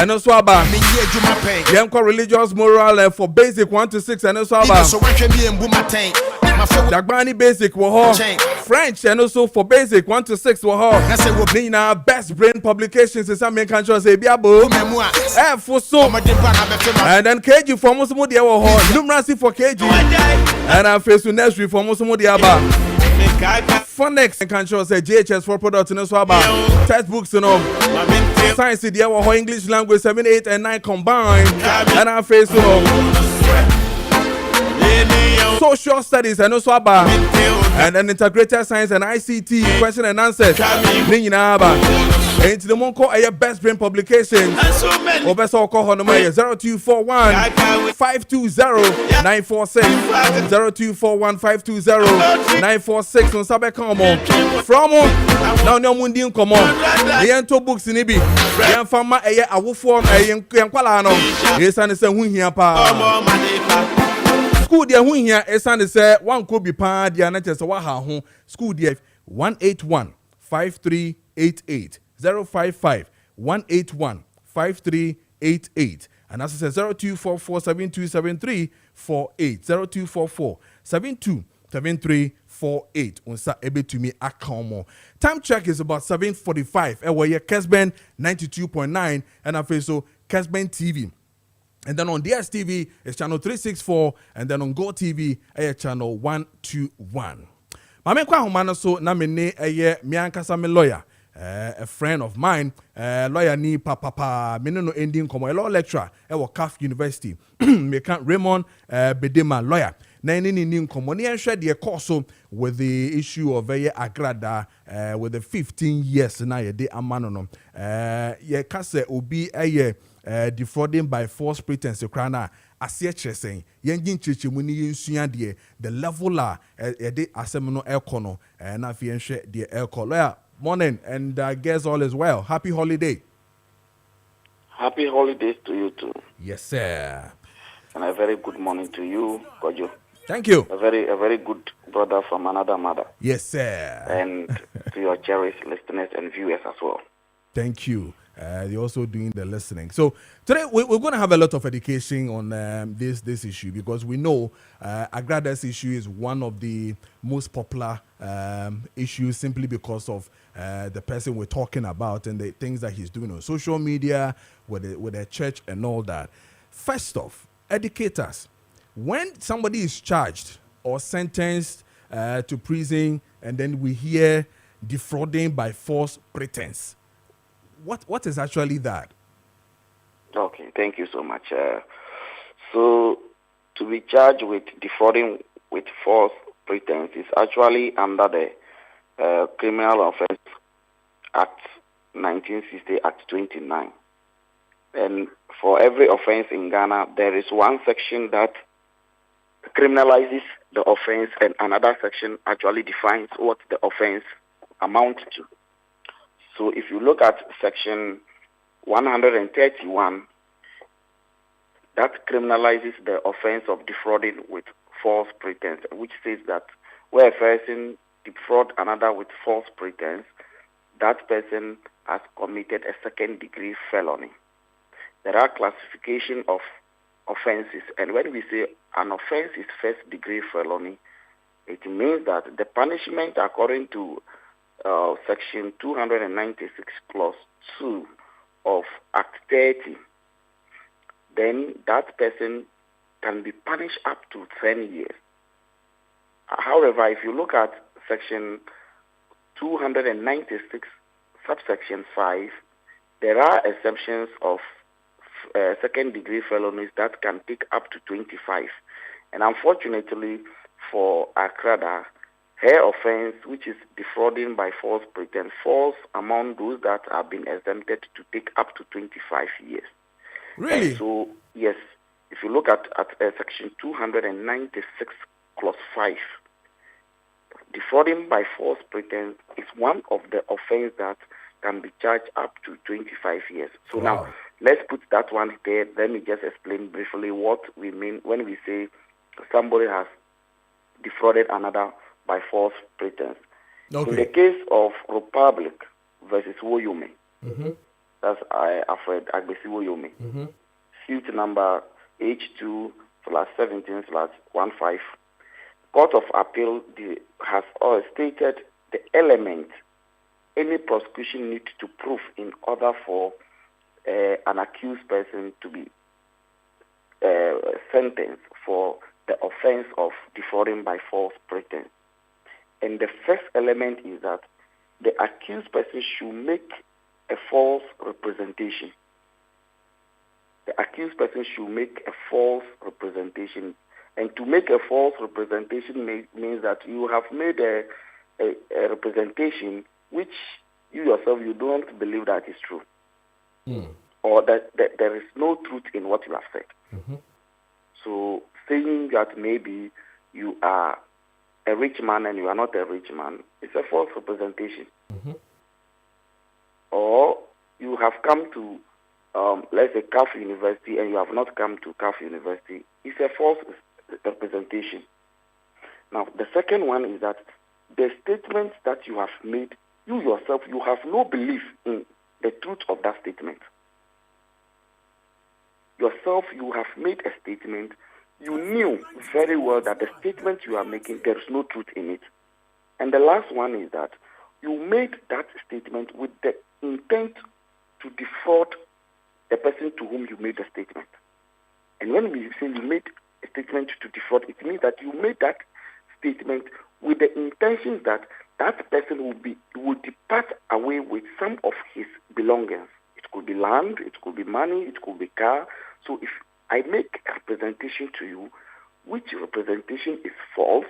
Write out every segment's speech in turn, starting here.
And also about Yanko religious moral for basic 1 to 6 and also about Dagbani basic war French and also for basic 1 to 6 war Nina best brain publications is some countries say biabo for so and then KG for most of the numeracy for KG and I face to nursery for most of the aba phonics and control say JHS for products and so about textbooks and all science the English language 7, 8 and 9 combined and I face to social studies and also about and then integrated science and ICT question and answers into the one call a best brain publication or best all call on the 0241 520 946 0241 520 946 on Sabe Como from now no mundi come on the ento books in ibi yan fama eye awofo yan kwala no esan se hu hia pa school dia hu hia esan se wan ko bi pa dia na chese wa ha ho school dia 181 5388 055 181 5388 and as I said 0244 7273 48 0244 727348 unsa ebe to me akomo. Time check is about 7:45 and we're Kessben 92.9 and I feel so Kessben TV. And then on DSTV it's channel 364 and then on Go TV channel 121. Mame kwa humana so na me ne miankasa me lawyer. A friend of mine, lawyer ni papa, me no ending como a law lecturer at CAF University. Me can Raymond Bedema lawyer. Na ni como ni share the course with the issue of agrada with the 15 years na ye de amano no. Ye kase obi defrauding by false pretense krana asie cheseng yengin chechemu ni yensua de the level de asem no ekono na fi enhwe de ekolo lawyer. Morning, and I guess all is well. Happy holiday. Happy holidays to you too. Yes, sir. And a very good morning to you, Kojo. Thank you. A very good brother from another mother. Yes, sir. And to your cherished listeners and viewers as well. Thank you. You're also doing the listening. So today we're going to have a lot of education on this issue because we know Agrada's issue is one of the most popular issues simply because of the person we're talking about and the things that he's doing on social media with the church and all that. First off, educate us. When somebody is charged or sentenced to prison and then we hear defrauding by false pretense, what is actually that? Okay, thank you so much. So to be charged with defrauding with false pretense is actually under the Criminal Offence Act 1960 Act 29. And for every offense in Ghana, there is one section that criminalizes the offense and another section actually defines what the offense amounts to. So if you look at section 131, that criminalizes the offense of defrauding with false pretense, which says that where a person defraud another with false pretense, that person has committed a second-degree felony. There are classification of offenses, and when we say an offense is first-degree felony, it means that the punishment according to Section 296 Clause 2 of Act 30, then that person can be punished up to 10 years. However, if you look at Section 296 subsection 5, there are exceptions of second-degree felonies that can take up to 25. And unfortunately for Akrada, her offense, which is defrauding by false pretense, falls among those that have been exempted to take up to 25 years. Really? And so, yes, if you look at Section 296, Clause 5, defrauding by false pretense is one of the offenses that can be charged up to 25 years. So wow. Now, let's put that one there. Let me just explain briefly what we mean when we say somebody has defrauded another by false pretense. Okay. In the case of Republic versus Woyume, That's Alfred Agbesiwo Yomi. Suit number H2/17/15. Court of Appeal has stated the element any prosecution needs to prove in order for an accused person to be sentenced for the offense of defrauding by false pretense. And the first element is that the accused person should make a false representation. The accused person should make a false representation. And to make a false representation means that you have made a representation which you yourself, you don't believe that is true. Or that there is no truth in what you have said. So saying that maybe you are a rich man and you are not a rich man is a false representation. Or you have come to, let's say, CAF University and you have not come to CAF University, it's a false representation. Now, the second one is that the statements that you have made, you yourself, you have no belief in the truth of that statement. Yourself, you have made a statement, you knew very well that the statement you are making, there is no truth in it. And the last one is that you made that statement with the intent to defraud the person to whom you made the statement. And when we say you made a statement to defraud, it means that you made that statement with the intention that that person will depart away with some of his belongings. It could be land, it could be money, it could be car. So if I make a representation to you, which representation is false,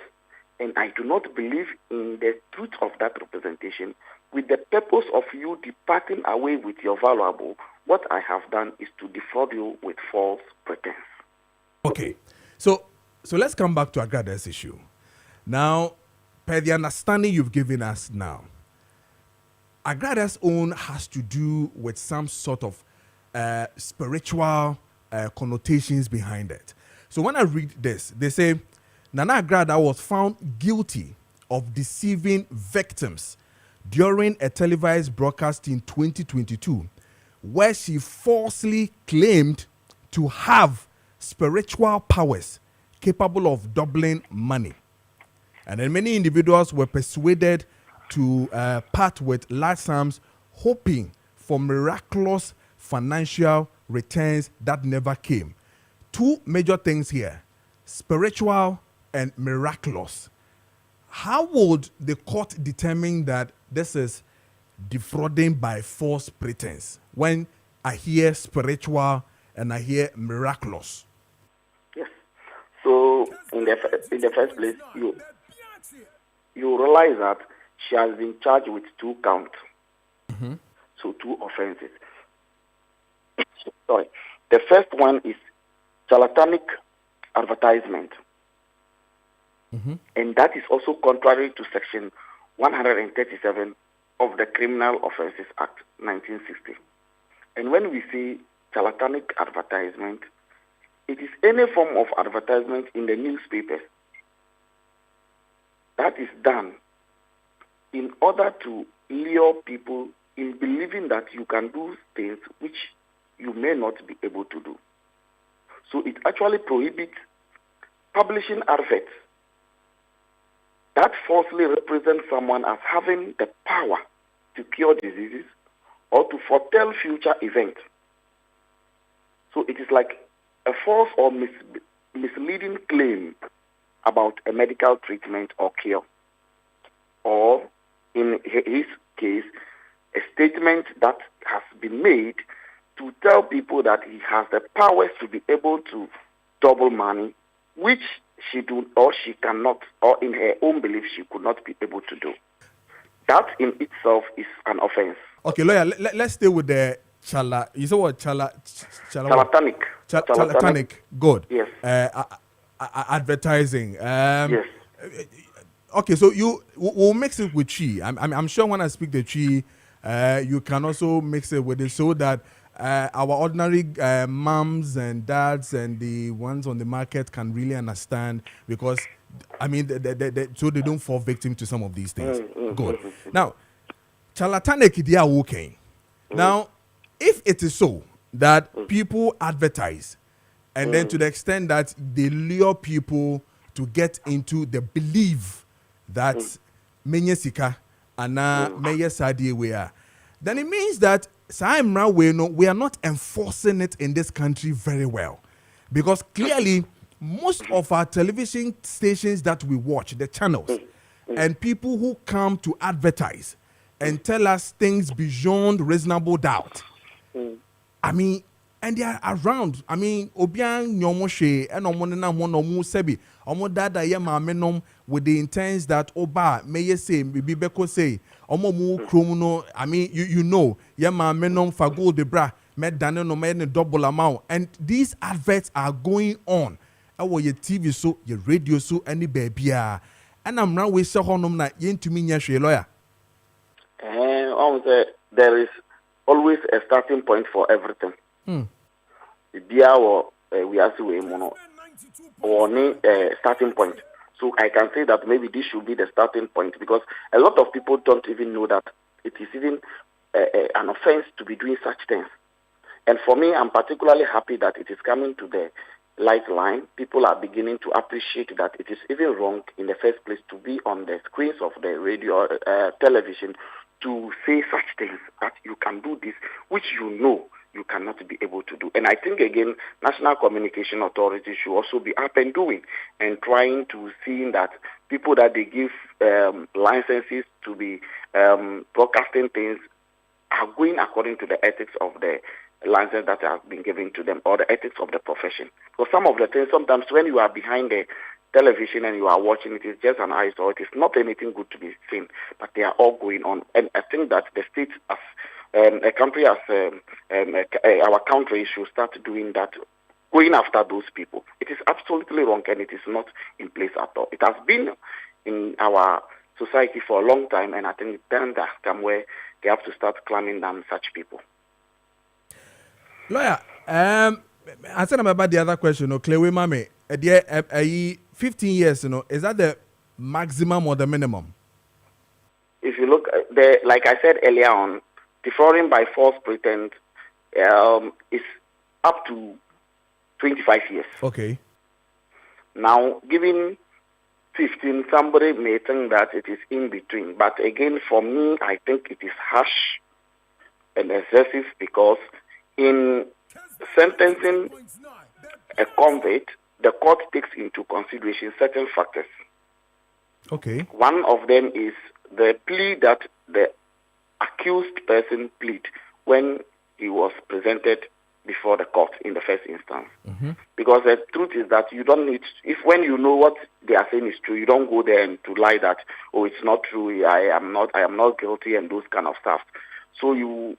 and I do not believe in the truth of that representation, with the purpose of you departing away with your valuable, what I have done is to defraud you with false pretense. Okay, so let's come back to Agrada's issue. Now, per the understanding you've given us now, Agrada's own has to do with some sort of spiritual connotations behind it. So when I read this, they say Nana Agrada was found guilty of deceiving victims during a televised broadcast in 2022, where she falsely claimed to have spiritual powers capable of doubling money. And then many individuals were persuaded to part with large sums, hoping for miraculous financial returns that never came. Two major things here, spiritual and miraculous. How would the court determine that this is defrauding by false pretense when I hear spiritual and I hear miraculous? Yes. So in the first place, you realize that she has been charged with 2 counts. So 2 offenses. Sorry. The first one is charlatanic advertisement. And that is also contrary to Section 137 of the Criminal Offences Act 1960. And when we say charlatanic advertisement, it is any form of advertisement in the newspapers that is done in order to lure people in believing that you can do things which you may not be able to do. So it actually prohibits publishing adverts that falsely represent someone as having the power to cure diseases or to foretell future events. So it is like a false or misleading claim about a medical treatment or cure. Or in his case, a statement that has been made to tell people that he has the powers to be able to double money, which she do or she cannot, or in her own belief she could not be able to do. That in itself is an offense. Okay, lawyer, let's stay with the you said what? Charlatanic. Charlatanic. Good. Yes. Advertising. Yes. Okay, so we'll mix it with chi. I'm sure when I speak the chi, you can also mix it with it so that our ordinary moms and dads and the ones on the market can really understand, because I mean, so they don't fall victim to some of these things. Good. Now, charlatanic they are working. Now, if it is so that people advertise, and then to the extent that they lure people to get into the belief that menye sika ana meye sadie we are, then it means that we are not enforcing it in this country very well, because clearly most of our television stations that we watch, the channels, and people who come to advertise and tell us things beyond reasonable doubt, I mean, and they are around. I mean, obian nyomoshe and omonena monomu sebi omodada ye mamenom with the intents that oba may say bibi beko say omomu kromuno. I mean, you know ye mamenom fago de bra med dane no me double amount, and these adverts are going on. Awo ye TV so ye radio so any baby and I'm now we say honum na ye ntumi nya lawyer. There is always a starting point for everything. We are starting point. So I can say that maybe this should be the starting point, because a lot of people don't even know that it is even an offense to be doing such things. And for me, I'm particularly happy that it is coming to the light line. People are beginning to appreciate that it is even wrong in the first place to be on the screens of the radio, television, to say such things, that you can do this, which you know you cannot be able to do. And I think, again, National Communication Authority should also be up and doing and trying to see that people that they give licenses to be broadcasting things are going according to the ethics of the license that have been given to them, or the ethics of the profession. Because some of the things, sometimes when you are behind the television and you are watching, it is just an eyesore. It is not anything good to be seen, but they are all going on. And I think that the state, as a country, as our country, should start doing that, going after those people. It is absolutely wrong, and it is not in place at all. It has been in our society for a long time, and I think then that time where they have to start clamming down such people. Lawyer, I said about the other question, Clewe Mame, 15 years, is that the maximum or the minimum? If you look, like I said earlier on, defrauding by false pretense is up to 25 years. Okay. Now, given 15, somebody may think that it is in between. But again, for me, I think it is harsh and excessive, because in sentencing a convict, the court takes into consideration certain factors. Okay. One of them is the plea that the accused person plead when he was presented before the court in the first instance. Because the truth is that you don't need, if when you know what they are saying is true, you don't go there and to lie that, oh, it's not true, I am not guilty, and those kind of stuff. So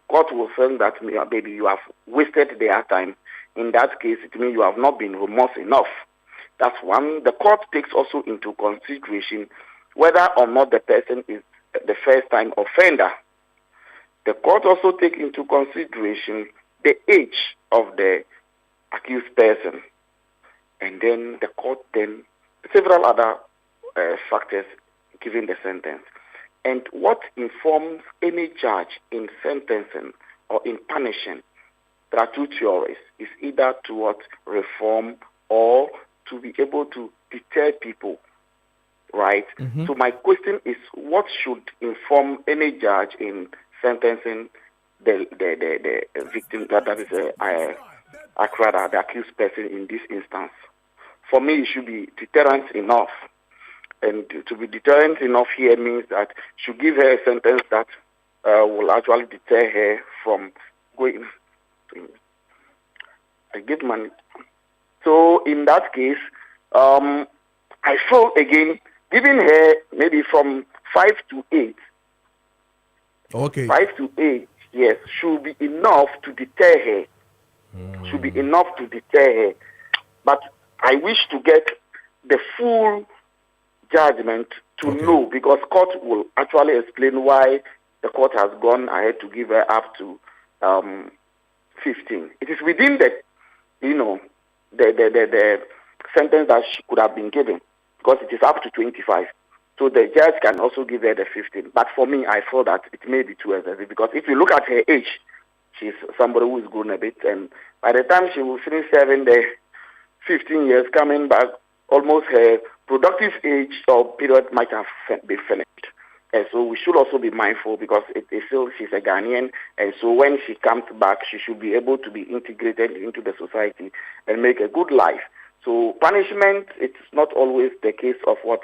court will say that maybe you have wasted their time. In that case, it means you have not been remorse enough. That's one. The court takes also into consideration whether or not the person is the first time offender. The court also takes into consideration the age of the accused person. And then the court several other factors given the sentence. And what informs any judge in sentencing or in punishing, there are two theories. It's either towards reform or to be able to deter people, right? So my question is, what should inform any judge in sentencing the victim, that is the accused person in this instance? For me, it should be deterrent enough. And to be deterrent enough here means that should give her a sentence that will actually deter her from going. I give money. So in that case, I feel again, giving her maybe from 5 to 8. Okay. 5 to 8, yes, should be enough to deter her. Should be enough to deter her. But I wish to get the full judgment to know, because court will actually explain why the court has gone ahead to give her up to 15. It is within the sentence that she could have been given, because it is up to 25. So the judge can also give her the 15. But for me, I feel that it may be too excessive, because if you look at her age, she's somebody who is grown a bit, and by the time she will finish serving the 15 years, coming back, almost her productive age or period might have been finished. And so we should also be mindful because it is still she's a Ghanaian, and so when she comes back, she should be able to be integrated into the society and make a good life. So punishment, it's not always the case of what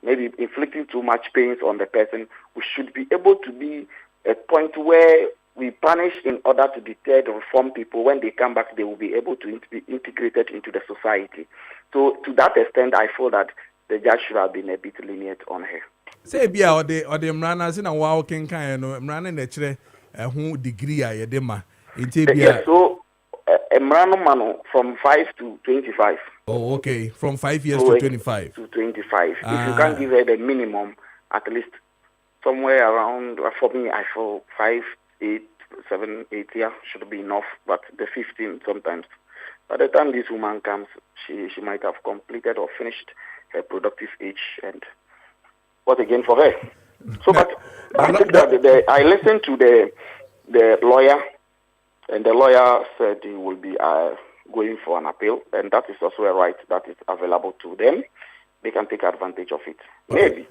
maybe inflicting too much pains on the person. We should be able to be a point where we punish in order to deter and reform people. When they come back, they will be able to be integrated into the society. So to that extent, I feel that the judge should have been a bit lenient on her. Say bia or the mrana sin and wow can kind of mrana nature who degree I edema. Yes, so a mrano mano from 5 to 25. Oh, okay. From 5 years to 25. To 25. If you can't give her the minimum, at least somewhere around, for me, I feel 5, 8, 7, 8 years should be enough, but the 15 sometimes. By the time this woman comes, she might have completed or finished her productive age, and what again for her? So, but I think that I listened to the lawyer, and the lawyer said he will be going for an appeal, and that is also a right that is available to them. They can take advantage of it. Okay.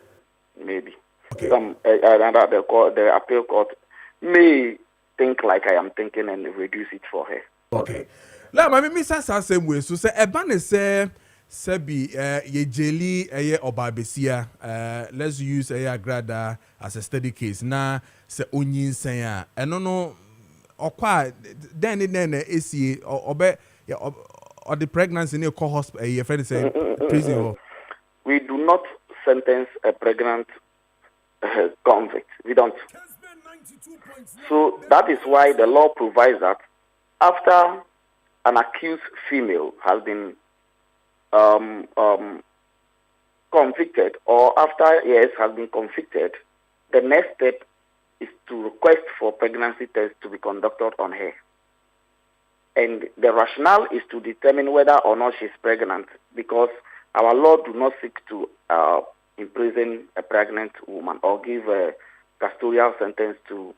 Maybe. Okay. The appeal court may think like I am thinking and reduce it for her. Okay. Now, my Mr. Sasem way. So say Ebane say Sebi ye jeli eye obabesia. Let's use grada as a study case. Na se onyin senya. No okwa then esi obe or the pregnancy in a hospital. Your friend say prison. We do not sentence a pregnant convict. We don't. So that is why the law provides that after an accused female has been convicted, or after has been convicted, the next step is to request for pregnancy tests to be conducted on her. And the rationale is to determine whether or not she's pregnant, because our law do not seek to imprison a pregnant woman or give a custodial sentence to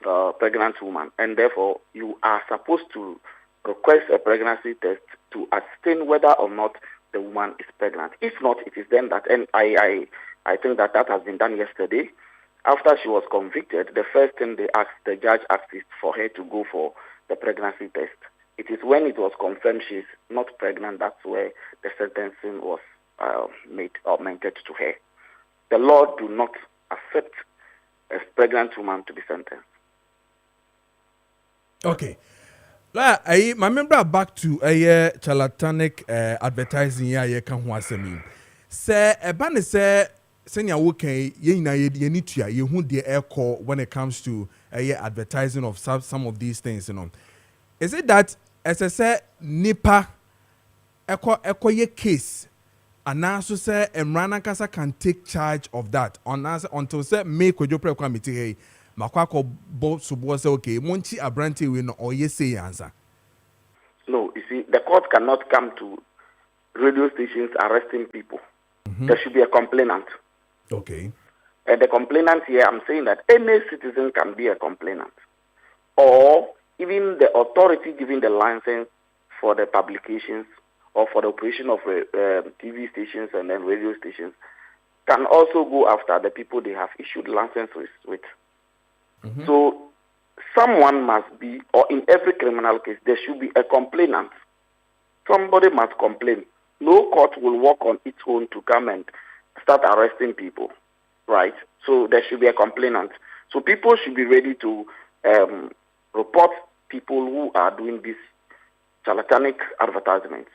a pregnant woman. And therefore, you are supposed to request a pregnancy test to ascertain whether or not the woman is pregnant. If not, it is then that, and I think that has been done yesterday. After she was convicted, the first thing the judge asked is for her to go for the pregnancy test. It is when it was confirmed she is not pregnant, that's where the sentencing was made or meted to her. The law do not accept a pregnant woman to be sentenced. Okay. My member back to a charlatanic advertising ya kan ho asemi. Say ebane say senya wokan ye nyina ye ni tua ye hu de ekọ when it comes to advertising of some of these things, you know. Is it that as I say nipa ekọ ye case and so say Emrana Kasa can take charge of that until say me Kojo Preko committee hey makwako bo subo say okay monchi abrante we no or yes say answer. No, you see, the court cannot come to radio stations arresting people. Mm-hmm. There should be a complainant. Okay. And the complainant here, I'm saying that any citizen can be a complainant, or even the authority giving the license for the publications or for the operation of TV stations and then radio stations can also go after the people they have issued licenses with. Mm-hmm. So someone must be, or in every criminal case, there should be a complainant. Somebody must complain. No court will work on its own to come and start arresting people, right? So there should be a complainant. So people should be ready to report people who are doing these charlatanic advertisements.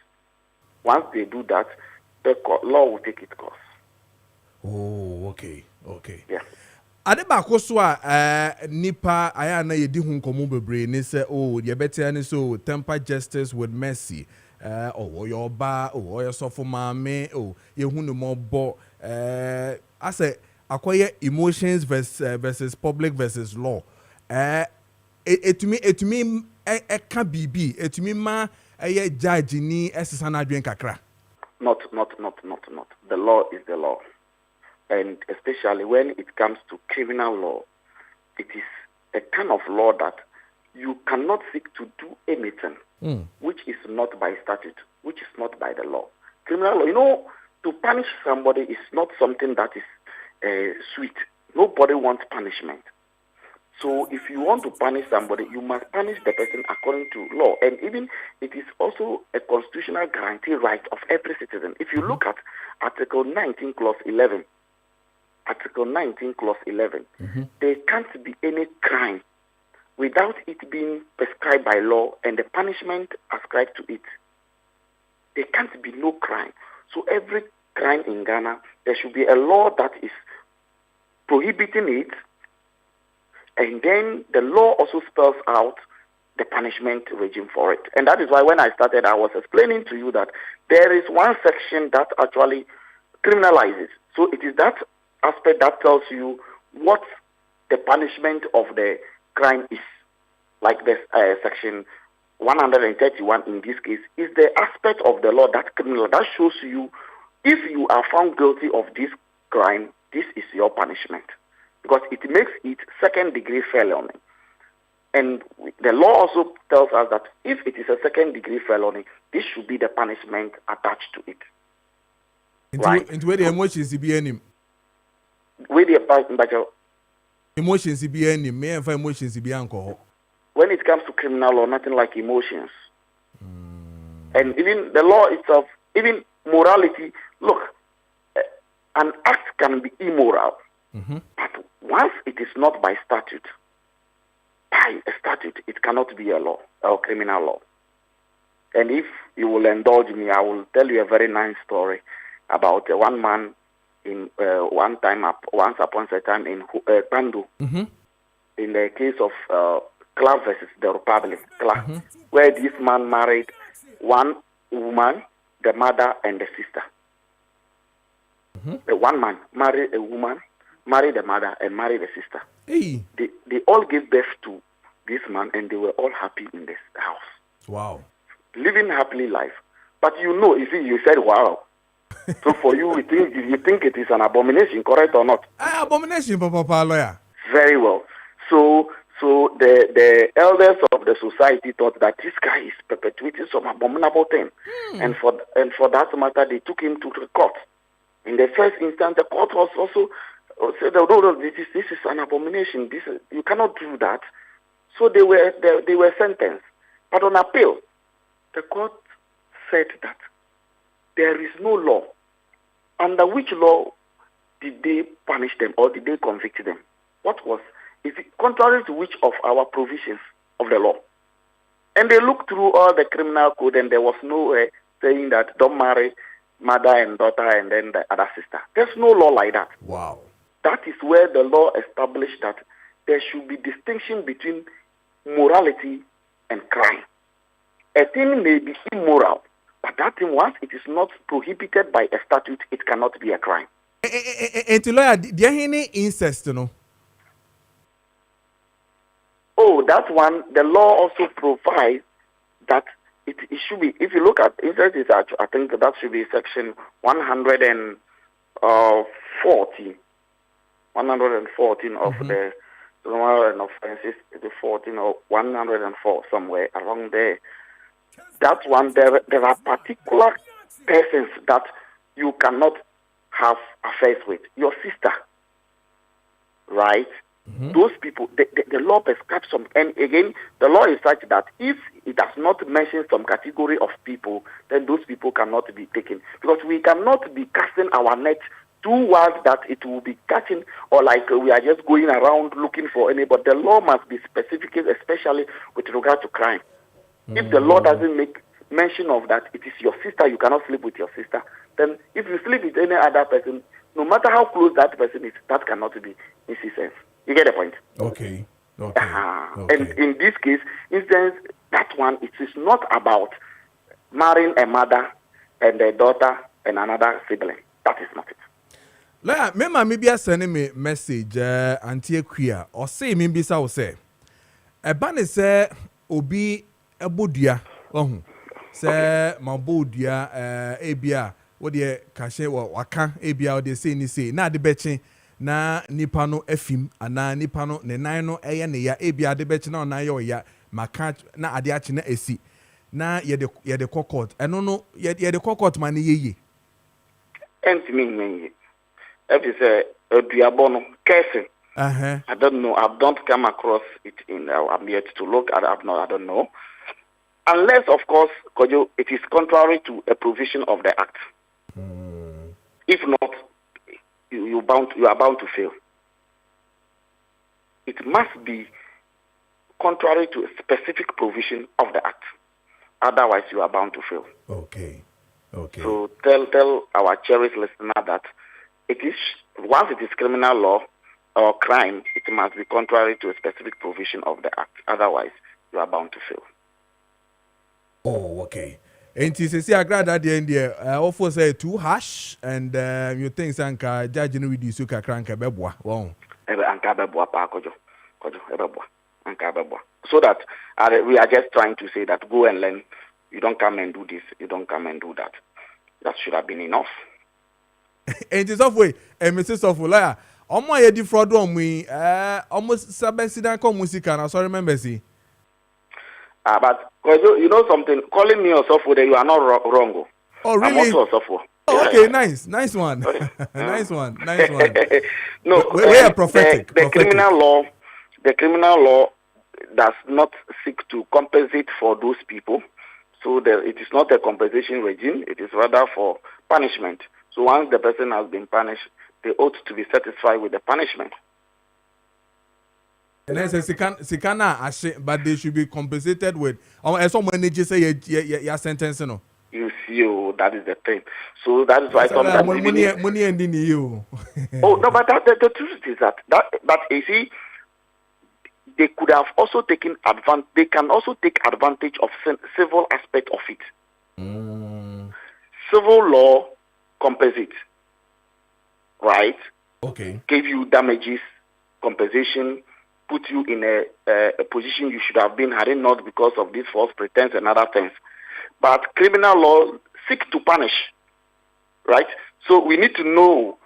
Once they do that, the law will take its course. Oh, okay. Yeah. Adeba koswa nipa aya na yedi hu nkomo bebre ni se ye betia ni so temper justice with mercy your ba your sofo maame ye hu no mobo ase akoye emotions versus public versus law etumi ka bibi etumi ma judge ni esesa na adwen kakra. Not. The law is the law. And especially when it comes to criminal law, it is a kind of law that you cannot seek to do anything which is not by statute, which is not by the law. Criminal law, to punish somebody is not something that is sweet. Nobody wants punishment. So if you want to punish somebody, you must punish the person according to law. And even it is also a constitutional guarantee right of every citizen. If you look at Article 19, Clause 11, Article 19, Clause 11, there can't be any crime without it being prescribed by law and the punishment ascribed to it. There can't be no crime. So every crime in Ghana, there should be a law that is prohibiting it, and then the law also spells out the punishment regime for it. And that is why when I started, I was explaining to you that there is one section that actually criminalizes. So it is that aspect that tells you what the punishment of the crime is. Like this section 131 in this case is the aspect of the law that criminal that shows you if you are found guilty of this crime, this is your punishment, because it makes it second-degree felony. And the law also tells us that if it is a second-degree felony, this should be the punishment attached to it. Into where the emotions be any. Where the emotions be any, may and emotions be alcohol. When it comes to criminal law, nothing like emotions. And even the law itself, even morality, look, an act can be immoral, but once it is not by statute, it cannot be a law or criminal law. And if you will indulge me, I will tell you a very nice story about one man in once upon a time in Pandu, in the case of Clark versus the Republic, where this man married one woman, the mother, and the sister. The one man married a woman, married the mother, and married the sister. Hey. They all gave birth to this man, and they were all happy in this house. Wow. Living happily life. But you said, wow. So for you, you think it is an abomination, correct or not? Abomination, Papa lawyer. Very well. So the elders of the society thought that this guy is perpetuating some abominable thing. And for that matter, they took him to the court. In the first instance, the court was also said, no, this is an abomination. You cannot do that. So they were sentenced. But on appeal, the court said that there is no law. Under which law did they punish them or did they convict them? Is it contrary to which of our provisions of the law? And they looked through all the criminal code, and there was no saying that don't marry mother and daughter and then the other sister. There's no law like that. Wow. That is where the law established that there should be distinction between morality and crime. A thing may be immoral, but that thing, once it is not prohibited by a statute, it cannot be a crime. And lawyer, there any incest, no? Oh, that one, the law also provides that it should be, if you look at incest, I think that should be section 114 of the criminal offences, the 14 or 104, somewhere along there. That one, there are particular persons that you cannot have affairs with. Your sister, right? Those people, the law prescribes some, and again, the law is such that if it does not mention some category of people, then those people cannot be taken. Because we cannot be casting our net towards that it will be catching, or like we are just going around looking for anybody. The law must be specific, especially with regard to crime. If the law doesn't make mention of that, it is your sister, you cannot sleep with your sister, then if you sleep with any other person, no matter how close that person is, that cannot be incest. You get the point? Okay. And in this case, instance, that one, it is not about marrying a mother and a daughter and another sibling. That is not it. La, maybe I send me message, Auntie Queer, or say me be so say. A ban is obi a budia, say my budia, abia, what the cache or waka, abia, they say, na the betching. Na nipano efim ana nipano ne nan no eye ne ya ebia de bechi na na yo ya maka na ade achi na esi na ye de court eno no ye de court man ye Enti if it's a duabono Kessben. I don't know. I don't come across it I'm yet to look at it. I don't know. Unless, of course, Kojo, it is contrary to a provision of the Act. If not, you are bound to fail. It must be contrary to a specific provision of the Act. Otherwise, you are bound to fail. Okay. So tell our cherished listener that once it is criminal law or crime, it must be contrary to a specific provision of the Act. Otherwise, you are bound to fail. Oh, okay. And you say agrada at the end there, offer say too harsh, and you think sanka judge no reduce you kakranka bebwa. Wow. Anka bebwa pa Kojo ebebwa. Anka bebwa. So that we are just trying to say that go and learn. You don't come and do this. You don't come and do that. That should have been enough. And it's of way, and Mrs. Sofulaya, omo ye defraud on we, almost sabesidan ko musika na sorry remember see. But you know something, calling me yourself with you are not wrong. Oh really? I'm also oh, okay, nice one. nice one. No, we are prophetic. The criminal law does not seek to compensate for those people. So it is not a compensation regime. It is rather for punishment. So once the person has been punished, they ought to be satisfied with the punishment. And then Sikana, but they should be compensated with. As some managers say, your sentence, no. You see, that is the thing. So that is why sometimes money ending you. Oh no, but the truth is that you see, they could have also taken advantage. They can also take advantage of civil aspect of it. Civil law compensates, right? Okay. Give you damages, compensation, put you in a position you should have been had it not because of this false pretense and other things. But criminal law seeks to punish, right? So we need to know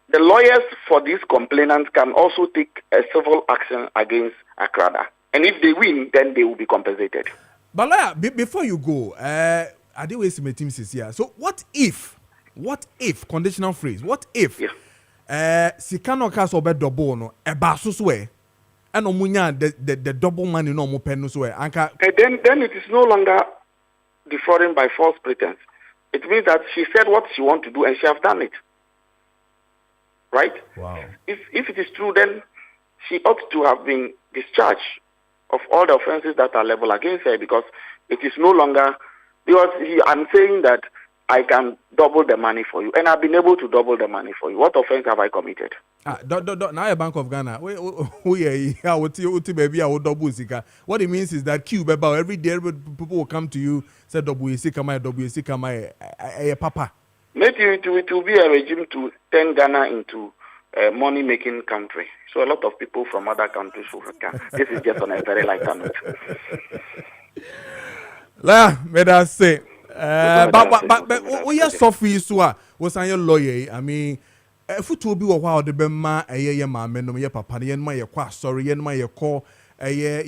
the lawyers for these complainants can also take a civil action against Akrada. And if they win, then they will be compensated. But before you go, I did waste my team here. So what if, conditional phrase, what if Sikano Castle bed double no a basuswe and omunya the double money no mo penuswe anka then it is no longer defrauding by false pretense. It means that she said what she want to do and she have done it. Right? Wow. If it is true, then she ought to have been discharged of all the offenses that are leveled against her, because it is no longer, because I'm saying that I can double the money for you, and I've been able to double the money for you. What offense have I committed? Now a Bank of Ghana. What it means is that every day people will come to you, say WC papa. Maybe it will be a regime to turn Ghana into a money-making country. So a lot of people from other countries will come. This is just on a very lighter note. May I say, but we are Sophie Sua was your lawyer. I mean, if it will be a while, the Bema, a year, mamma, no, your papa, and my sorry, and my call, a year,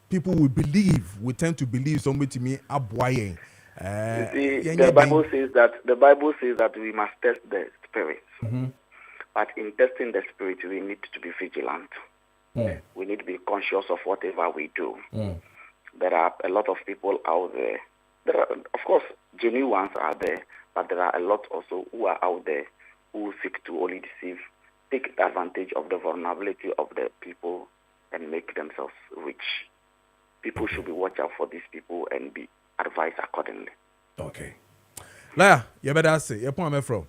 people will believe, we tend to believe somebody to me, abwaying. The Bible says that we must test the spirit. But in testing the spirit, we need to be vigilant. We need to be conscious of whatever we do. There are a lot of people out there. There are, of course, genuine ones are there, but there are a lot also who are out there who seek to only deceive, take advantage of the vulnerability of the people and make themselves rich. People should be watch out for these people and be advised accordingly. Okay. Lawyer, you better say, you point me from.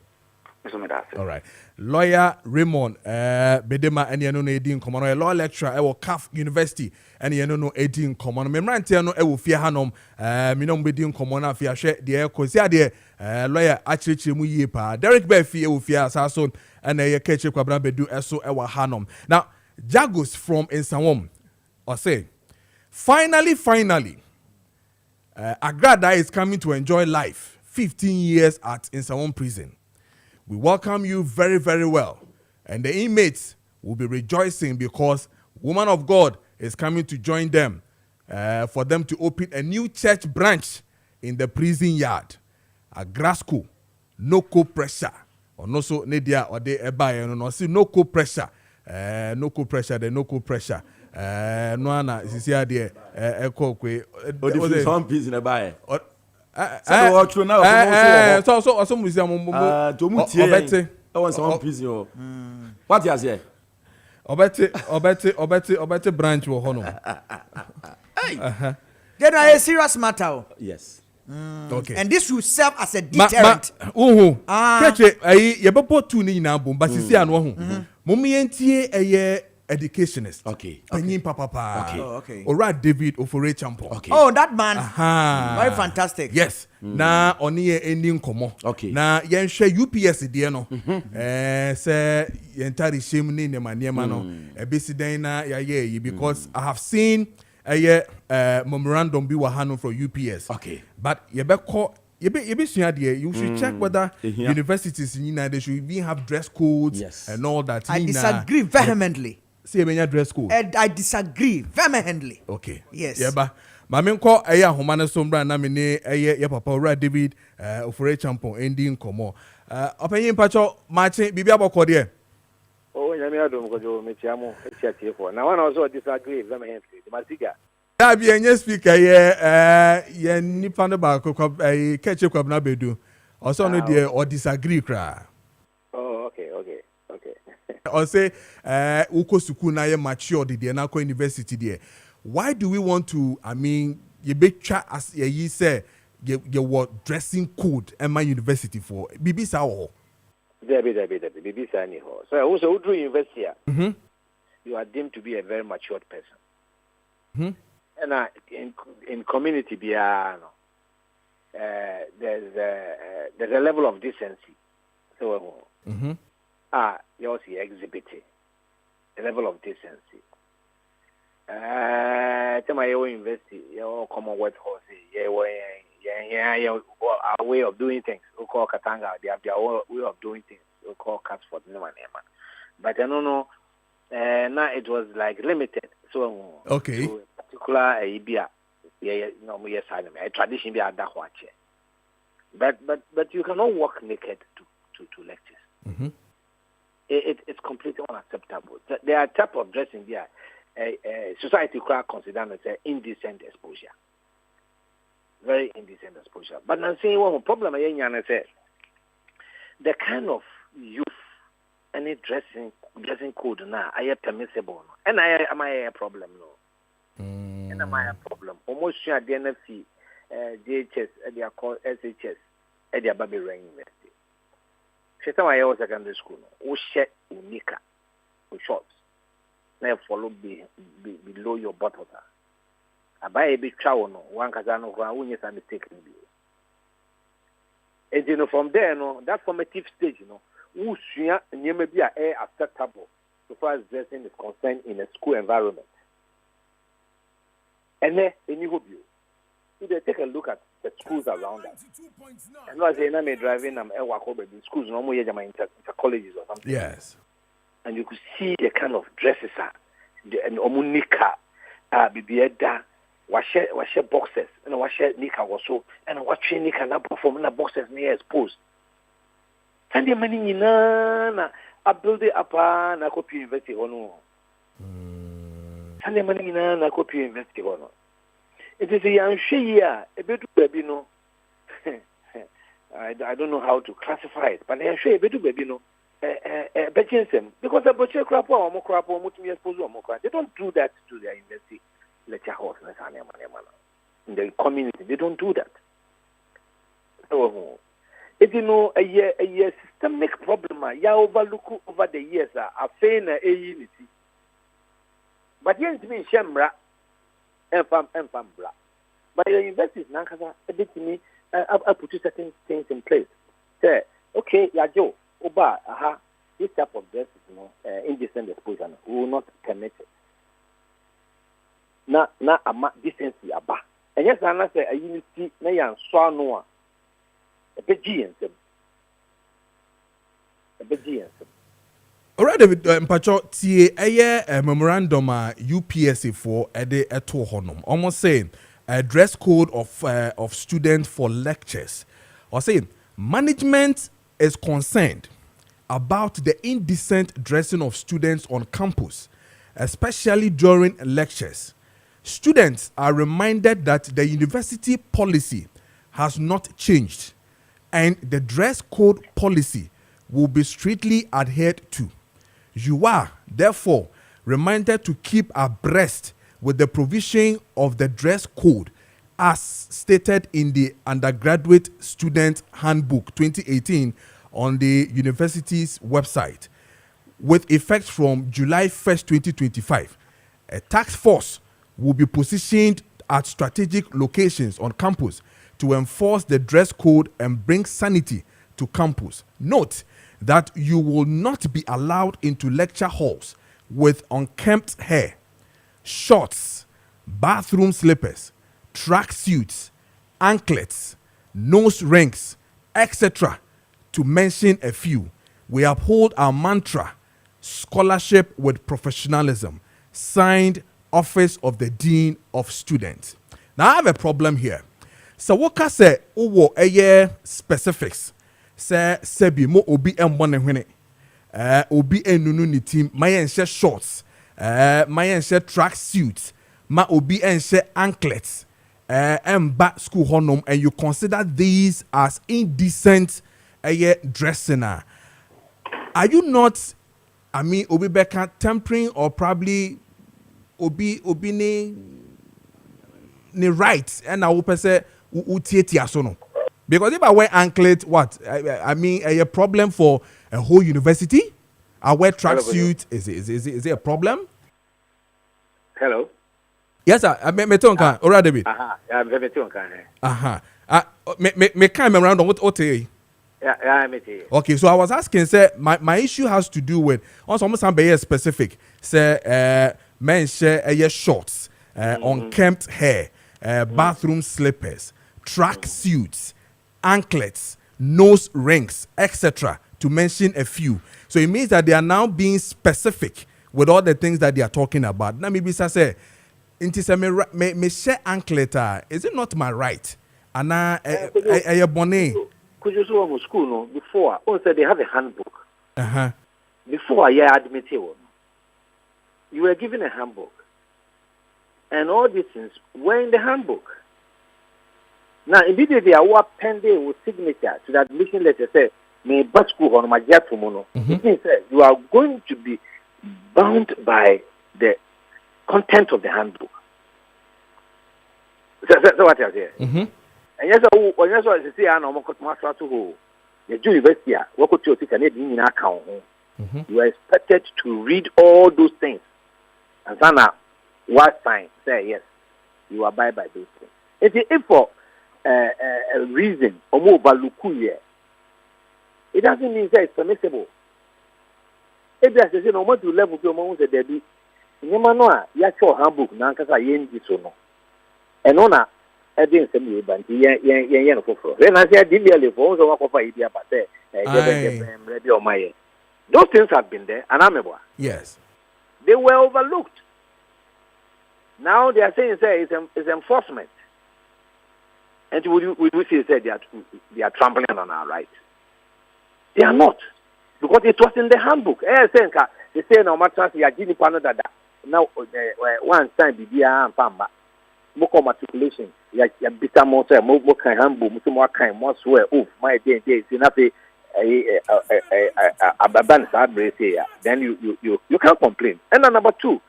All right. Lawyer Raymond Bedema and you know Edin Common, a law lecturer at CAF University, and you know Edin Common. Memrantiano, I will fear Hanom, Minom Bedin Common, fear share the air, Cosia, lawyer actually Muyepa, Derek Befi, will fear Sasson, and a catch Quabra Bedu, so our Hanom. Now, Jagos from Insawom, or say, finally, Agrada is coming to enjoy life. 15 years at Insawom prison. We welcome you very, very well. And the inmates will be rejoicing because woman of God is coming to join them for them to open a new church branch in the prison yard. A Grasco, no co-pressure. Or no so Nedia or they buy no see no co-pressure. No co-pressure, the no co-pressure. No ana is here there echo kwe. Some piece in a buy. So museum obete. I want some piece yo. What you say? Obete branch wo hono. Hey. Then a serious matter. Yes. Okay. And this will serve as a deterrent. Keche ayi yebebo tu ni na bom ba sisi anu ho. Mum yentie eye educationist. Okay. Penyin papa. Okay. Oh, okay. Ora David Ofore Champo. Okay. Oh, that man. Very fantastic. Yes. Na oni ye ending komo. Okay. Na yenhwe UPS de no. Say yentari shame ni ne maniema no. Ebesi den na ya because I have seen a memorandum be wahano from UPS. Okay. But you should check whether universities in United should even have dress codes and all that. I disagree vehemently. See when you dress code. I disagree vehemently. Okay. Yes. Yeah, but Mamin call a homana sombra na mene ya papa Ra David Ofore Champo ending komo. Opinion pacho matching bibia boko there. Oh, Yamia don't go to Michiamo, for now. One also disagree vehemently. Masiga. I be a speaker, yeah, Nipano Bako, a catch up na bedu. Also, no dear or disagree, cry. Oh, okay. Or say, Uko Sukuna, mature, the Anako University there. Why do we want to, you be chat as ye say, your dressing code at my university for? Bibi Sao. There be, Bibi Sani. So, also, through university, you are deemed to be a very matured person. And in community, there's a level of decency. So, you also exhibit a level of decency. To my own university, your Commonwealth horse, our way of doing things. We call Katanga, they have their way of doing things. We call Kessben, but I don't know. Now it was like limited. So okay. So particular Ibia, a tradition be at that watch. But you cannot walk naked to lectures. It's completely unacceptable. There are type of dressing there. Society could consider as indecent exposure. Very indecent exposure. But I'm saying one problem is the kind of youth any dressing code now I am permissible. And am I a problem? No. And am I a problem? Almost sure the NFC, DHS, they are called SHS, they are Baby Rain University. She's my own secondary school. We share unika with shorts. Now follow below your bottom. I buy a big travel no one kazano who are a mistake. And you know from there, that formative stage, who may be acceptable so far as dressing is concerned in a school environment. And then you hope so they take a look at the schools around us. And I say, I'm driving, I'm in schools, normally inter colleges or something. Yes. And you could see the kind of dresses and omunika, bibieda, washe boxes, and washe nika also, and washe nika na perform na boxes near exposed. And the money na build it up na copy university ono. And the money na copy university ono. It is a young share, a bit baby no. I don't know how to classify it, but I share a bit baby no. Because the butcher crap or more crap or much expose or more crap. They don't do that to their university lecture halls in the community. They don't do that. So, it a systemic problem. Ya overlook over the years a fair unity. But yes, me shemra and bra. But the universities nankasa a bit to me. I put certain things in place. Say, okay, ya Joe, Oba, this type of dress is indecent exposure. We will not permit it. Na decency aba. And yes, I say a unity na yan swanoa. A bit GNC. Alright, David, mpacho tie a memorandum UPSA for ede eto honum. Almost saying a dress code of students for lectures. Or saying management is concerned about the indecent dressing of students on campus, especially during lectures. Students are reminded that the university policy has not changed and the dress code policy will be strictly adhered to. You are, therefore, reminded to keep abreast with the provision of the dress code as stated in the Undergraduate Student Handbook 2018 on the university's website. With effect from July 1st, 2025, a task force will be positioned at strategic locations on campus to enforce the dress code and bring sanity to campus. Note that you will not be allowed into lecture halls with unkempt hair, shorts, bathroom slippers, track suits, anklets, nose rings, etc., to mention a few. We uphold our mantra, scholarship with professionalism, signed Office of the Dean of Students. Now I have a problem here. So what can say specifics? Say sebi mo obi embone hwene. Obi enunu ni team. Ma yense shorts. Ma yense track suits. Ma obi ense anklets. Emba school honum, and you consider these as indecent dressing. Are you not? I mean, obi beka tempering or probably obi ni right, and I will say utieti asono. Because if I wear anklet, what? I mean, a problem for a whole university? I wear tracksuit. Is it a problem? Hello. Yes, sir. I me tonka. Alright, David. Yeah, me tonka. Me can't remember what you. Yeah, me too. Okay, so I was asking, say, my issue has to do with also almost some specific. Say, men share shorts, unkempt hair, bathroom slippers, track suits, anklets, nose rings, etc., to mention a few. So it means that they are now being specific with all the things that they are talking about. Now maybe say, me share anklet, is it not my right? And a bonnet. Could you go to school no before? Also, they have a handbook. Before I admit you were given a handbook, and all these things were in the handbook. Now, immediately, our pen day with signature to the admission letter say, "May but school on my jet mono." It means you are going to be bound by the content of the handbook. So what I say. And yes, when you say, "I know my class to go," the university, what could you take an in account? You are expected to read all those things, and Sana, what sign say yes, you abide by those things. If for a reason or more balukuye, it doesn't mean that it's permissible. If there's a no to level to among the debbie, Yamanoa, Yacho handbook, Nankasa Yendi Sono, and Ona, I didn't send you, but Yan for. Then I said, Dilly for also offer idea, but ready on my. Those things have been there, and I'm able. Yes. They were overlooked. Now they are saying it's enforcement. And would we say they are trampling on our rights? They are not. Because it was in the handbook. They say no matter you are giving that now one time BBA and Pamba. More matriculation. You are bitter more kind handbook, more kind, more swear. Oh, my day is enough. Then you can't complain. And number two,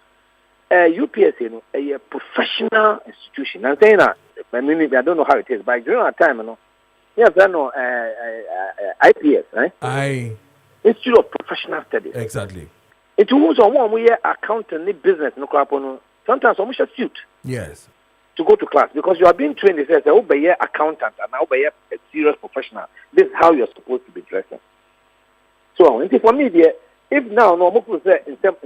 UPS, a professional institution. I'm saying that, I don't know how it is, but during our time, yes, I know IPS, right? Institute of Professional Studies. Exactly. It was on one way accountant business, sometimes almost a suit. Yes. To go to class because you are being trained as a accountant and now be a serious professional. This is how you're supposed to be dressing. So, for me, if now no more say in terms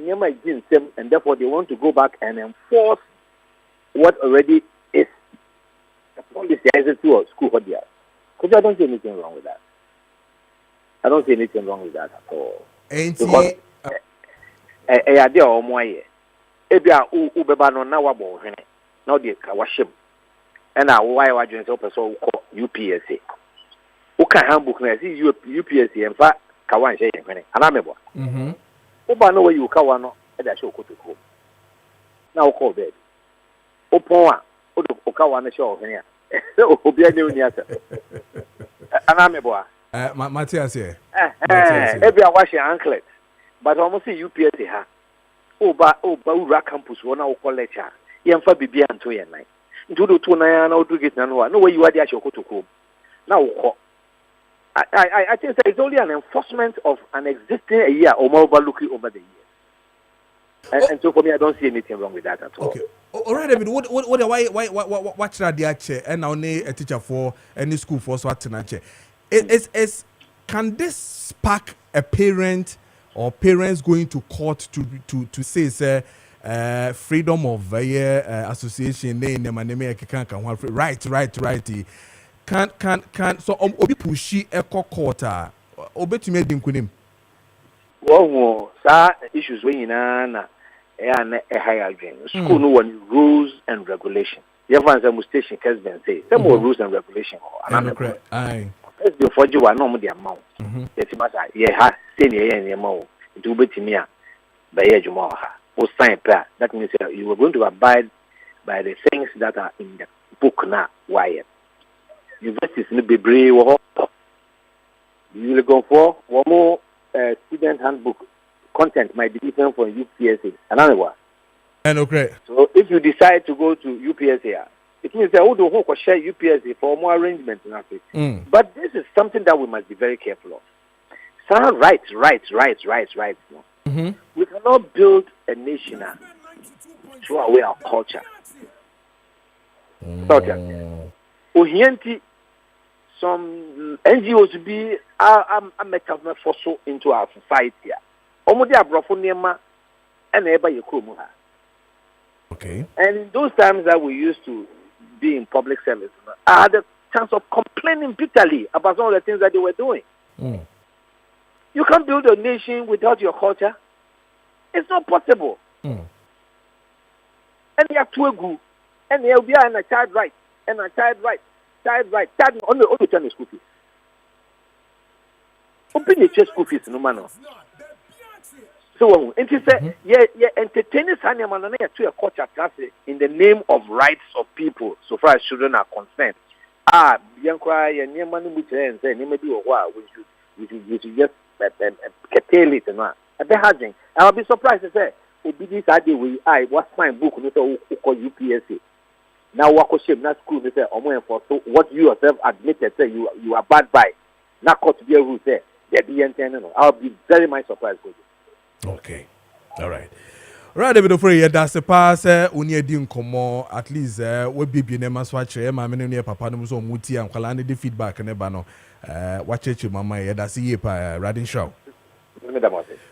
and therefore they want to go back and enforce what already is the policy as a school or there. Because I don't see anything wrong with that. I don't see anything wrong with that at all. Because ya de o mo aye e bia u beba no na wabo hwene na o de ka wahyem e na wo aye wadwen se o pese o ko UPSA o ka handbook na si UPSA emfa ka wan hye hwene ana mebo o ba no we ka wa no e da hye okotoko na o ko bed o pon a o do o ka wa no hye o hwene a o bia ne oni asa ana mebo a Matthias here. Every wash your anklet. But almost see UPS ha. Oba ura campus one our college. Yamfa bibi anto ye nine. Into the 2 na do get no way you are the actual to now I think it's only an enforcement of an existing a year or more overlooking over the years. And so for me I don't see anything wrong with that at all. Okay. All right, David. What should I do? And now a teacher for any school for so what Is can this spark a parent or parents going to court to say freedom of association right can so obi pushi eko court obetumi edinkunim Well, issues when na higher dream school no one rules and regulation. You have some station Kessben say some more rules and regulation aye. Let's be for you no more the amount. Yes, matter. Yeah, say near amount. It will be to me. By Juma or sign that means you are going to abide by the things that are in the book now. Why? Universities need be brave. You will go for one more student handbook content might be different from UPSA. Another one. And okay. So if you decide to go to UPSA, it means that all the whole share UPSA for more arrangements in Africa. But this is something that we must be very careful of. Sound right. No. We cannot build a nation through away our culture. Some NGOs be a metamorphosis into our society. Okay. And in those times that we used to be in public service, I had a chance of complaining bitterly about some of the things that they were doing. You can't build a nation without your culture. It's not possible. And you have to go, and you'll be a child right, and a child right, on the only school fees. Open your school fees, no man. So, and he said, entertaining Sanya to a culture class in the name of rights of people, so far as children are concerned. Bianca, and near money which and say, maybe a while, we should just curtail it and that. I'll be surprised to say, this idea what's my book, call UPSA. Now, what shame, not school, they say, for so what you yourself admitted, say you are bad by. Not court to be a rule, say, I'll be very much surprised with you. Okay. All right. Right, David Ofori, that's the pass. Only di nkomo at least we be na maso akire ma me ne papa no so muti am kwala ne the feedback ne ba no wachechi mama ye that's ye pa Radin Show.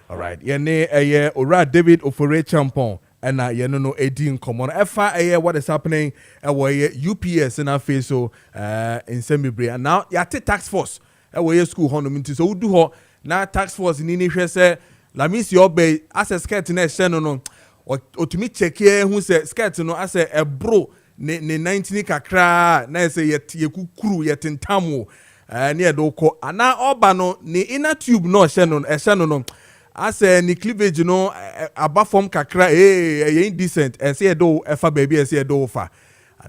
All right. Ye ne Ora David Ofori Champon and ye no edi nkomo no efa what is happening we UPS na face so in Semibre and now ya tax force we school ho no minti so udu ho na tax force ni hwe se la miss your bay as a skirt na ehye no otumi check here who say skirt no as a bro ne 19 kakra na say ye kukuru ye tentamo ne do ko ana oba no ne inner tube no ehye no as ni cleavage no aba form kakra ye indecent say do efa baby say do fa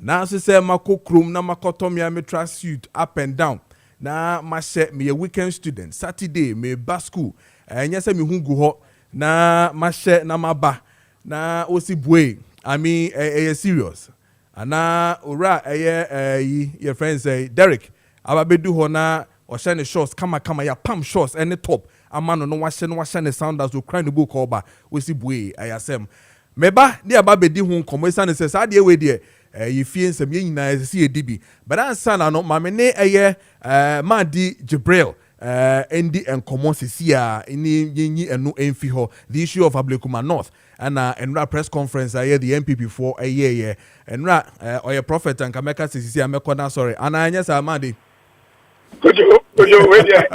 na so say makokrum na makotomia me track suit up and down na ma she me weekend student Saturday me ba school enya se me hu gu ho na ma she na maba na osi boy I mean serious ana ora your friend say Derek ababedu ho na o she ne shorts kama ya pam shorts any top amano no wa she ne sounders o cry no book oba osi boy ayasem meba ni ababedi hu nkomo isa ne se sa de we de you feel some nyina see a DB but answer na no mame ne Madi Jibril endi enkomo sisia ini yinyi enu enfi ho the issue of Ablekuma North and enra press conference the MPP for a year enra oye prophet and kameka sisia mekona sorry ana anya sa Madi Kojo, wait there.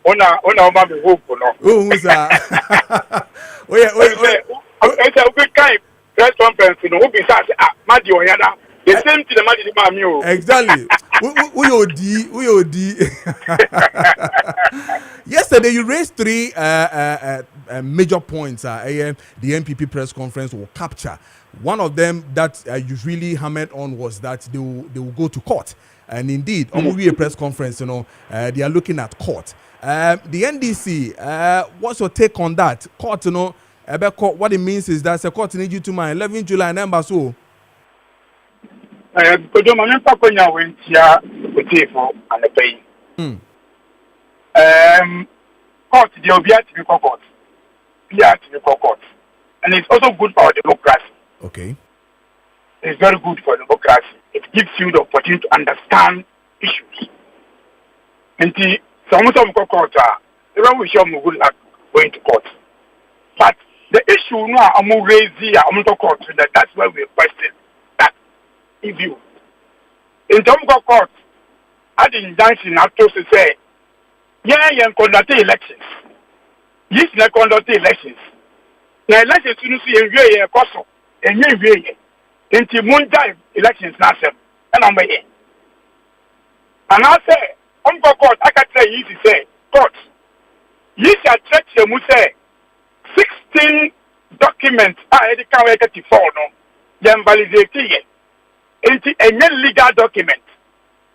Ona Oma me hope no. Oh, who's that? Oh yeah, It's a good kind press conference. No, who be say Madi Oyana. The same thing the Madi Mami o. exactly. We OD. Yesterday, you raised three major points. The NPP press conference will capture. One of them that you really hammered on was that they will go to court. And indeed, on a press conference, they are looking at court. The NDC, what's your take on that? Court, court, what it means is that the court needs you to my 11 July number so. Kojo mami pa konya wentia otifo and the pay. Court the obiat to be court. And it's also good for our democracy. Okay. It's very good for democracy. It gives you the opportunity to understand issues. And some court even we show good luck going to court. But the issue now I'm raised here, I'm to court that's why we question that if you in terms of court, I didn't dance in to say, yeah, conduct elections. Yes, conduct elections. Now elections you see a cost and you into Monday elections now, and I'm here. And I say, court, I can say, easy say, court, you shall check you say 16 documents are educated to follow, then validate into a legal document.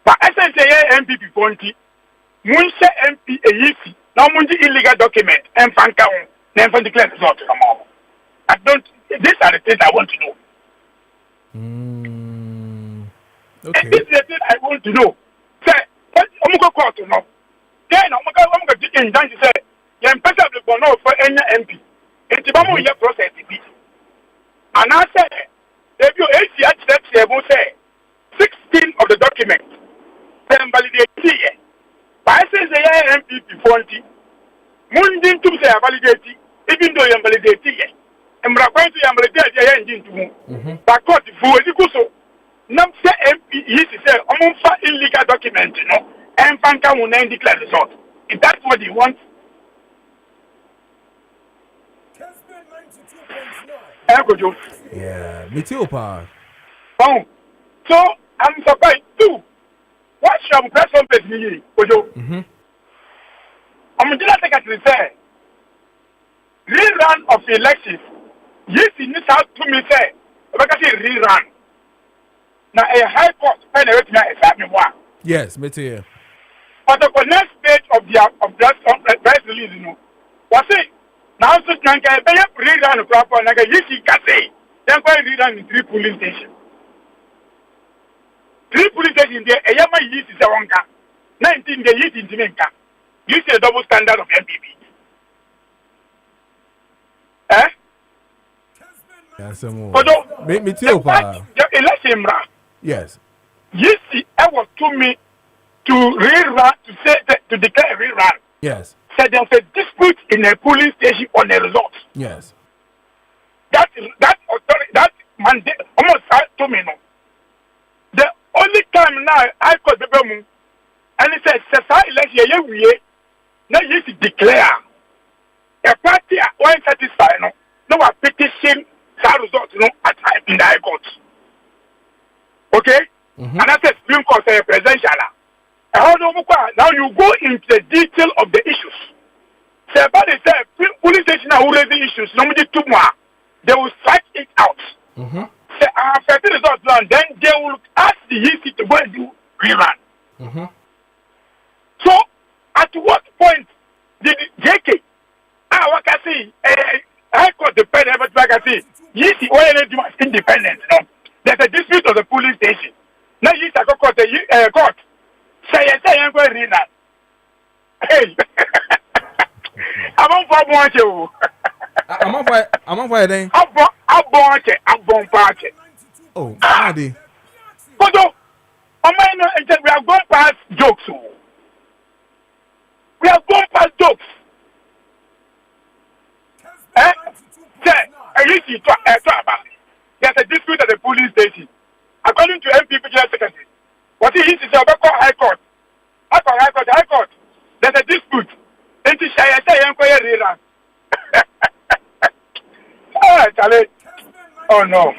But essentially, MPP Ponti, Munche MP a easy, now Munji illegal document, and Fankaon, then for declare result. I don't, these are the things I want to know. Okay. This is the thing I want to know. Say, I'm going to court to know. Then I'm going to in dance say, you am better to go for any MP. And the Bamu year process it. And I say, if you say 16 of the documents, then validate here. But I say the MPP 40, Mundin to say validate, even though you validate here. And Mrakwai to validate the engine to but court for the Nam say MP, he say, for illegal document, and Fanka will then declare result. If that's what he wants. Yeah, me too, pa. Oh, so I'm surprised too. What shall press on page me, Kojo? I'm just secretary say rerun of elections. Yes, in this house to me say, because he rerun. Now a high court when a examine one. Yes, me too. But the next stage of the press release, was it? Now, so can I rerun the proper and I can say, then go rerun in 3 police stations. 3 police stations there, a Yama yeast is a wonka. 19 the yeast in Jamaica. You see a double standard of MPP. Eh? Yes, more. Kojo, me too, pa. Election, Yes. Yes, I was to me to rerun, to say to declare a rerun. Yes. Said there's a dispute in a police station on the result. Yes. That authority, that mandate, almost to me no. The only time now I got the Bemu, and it says, "Society election, we now you to declare a party when satisfied no a petition that result at time in the High Court." Okay, and I said Supreme Court say presidential. Now you go into the detail of the issues. Say about the police station who raise the issues. Normally, they will strike it out. Say after the result plan, then they will ask the EC to go and do rerun. So, at what point did JK? What can I say? High Court dependent, but like I say, EC why they do independent? There's a dispute of the police station. Now you start court court. Say I'm going to read that. Hey, I'm on for one show. I'm on fire then. I'm born party. Oh, Adi. Kojo, we are going past jokes. We are going past jokes. There's a dispute at the police station. According to MPP General Secretary, what he is a High Court. high court. There's a dispute. And to say rerun. Oh, Charlie. Oh no.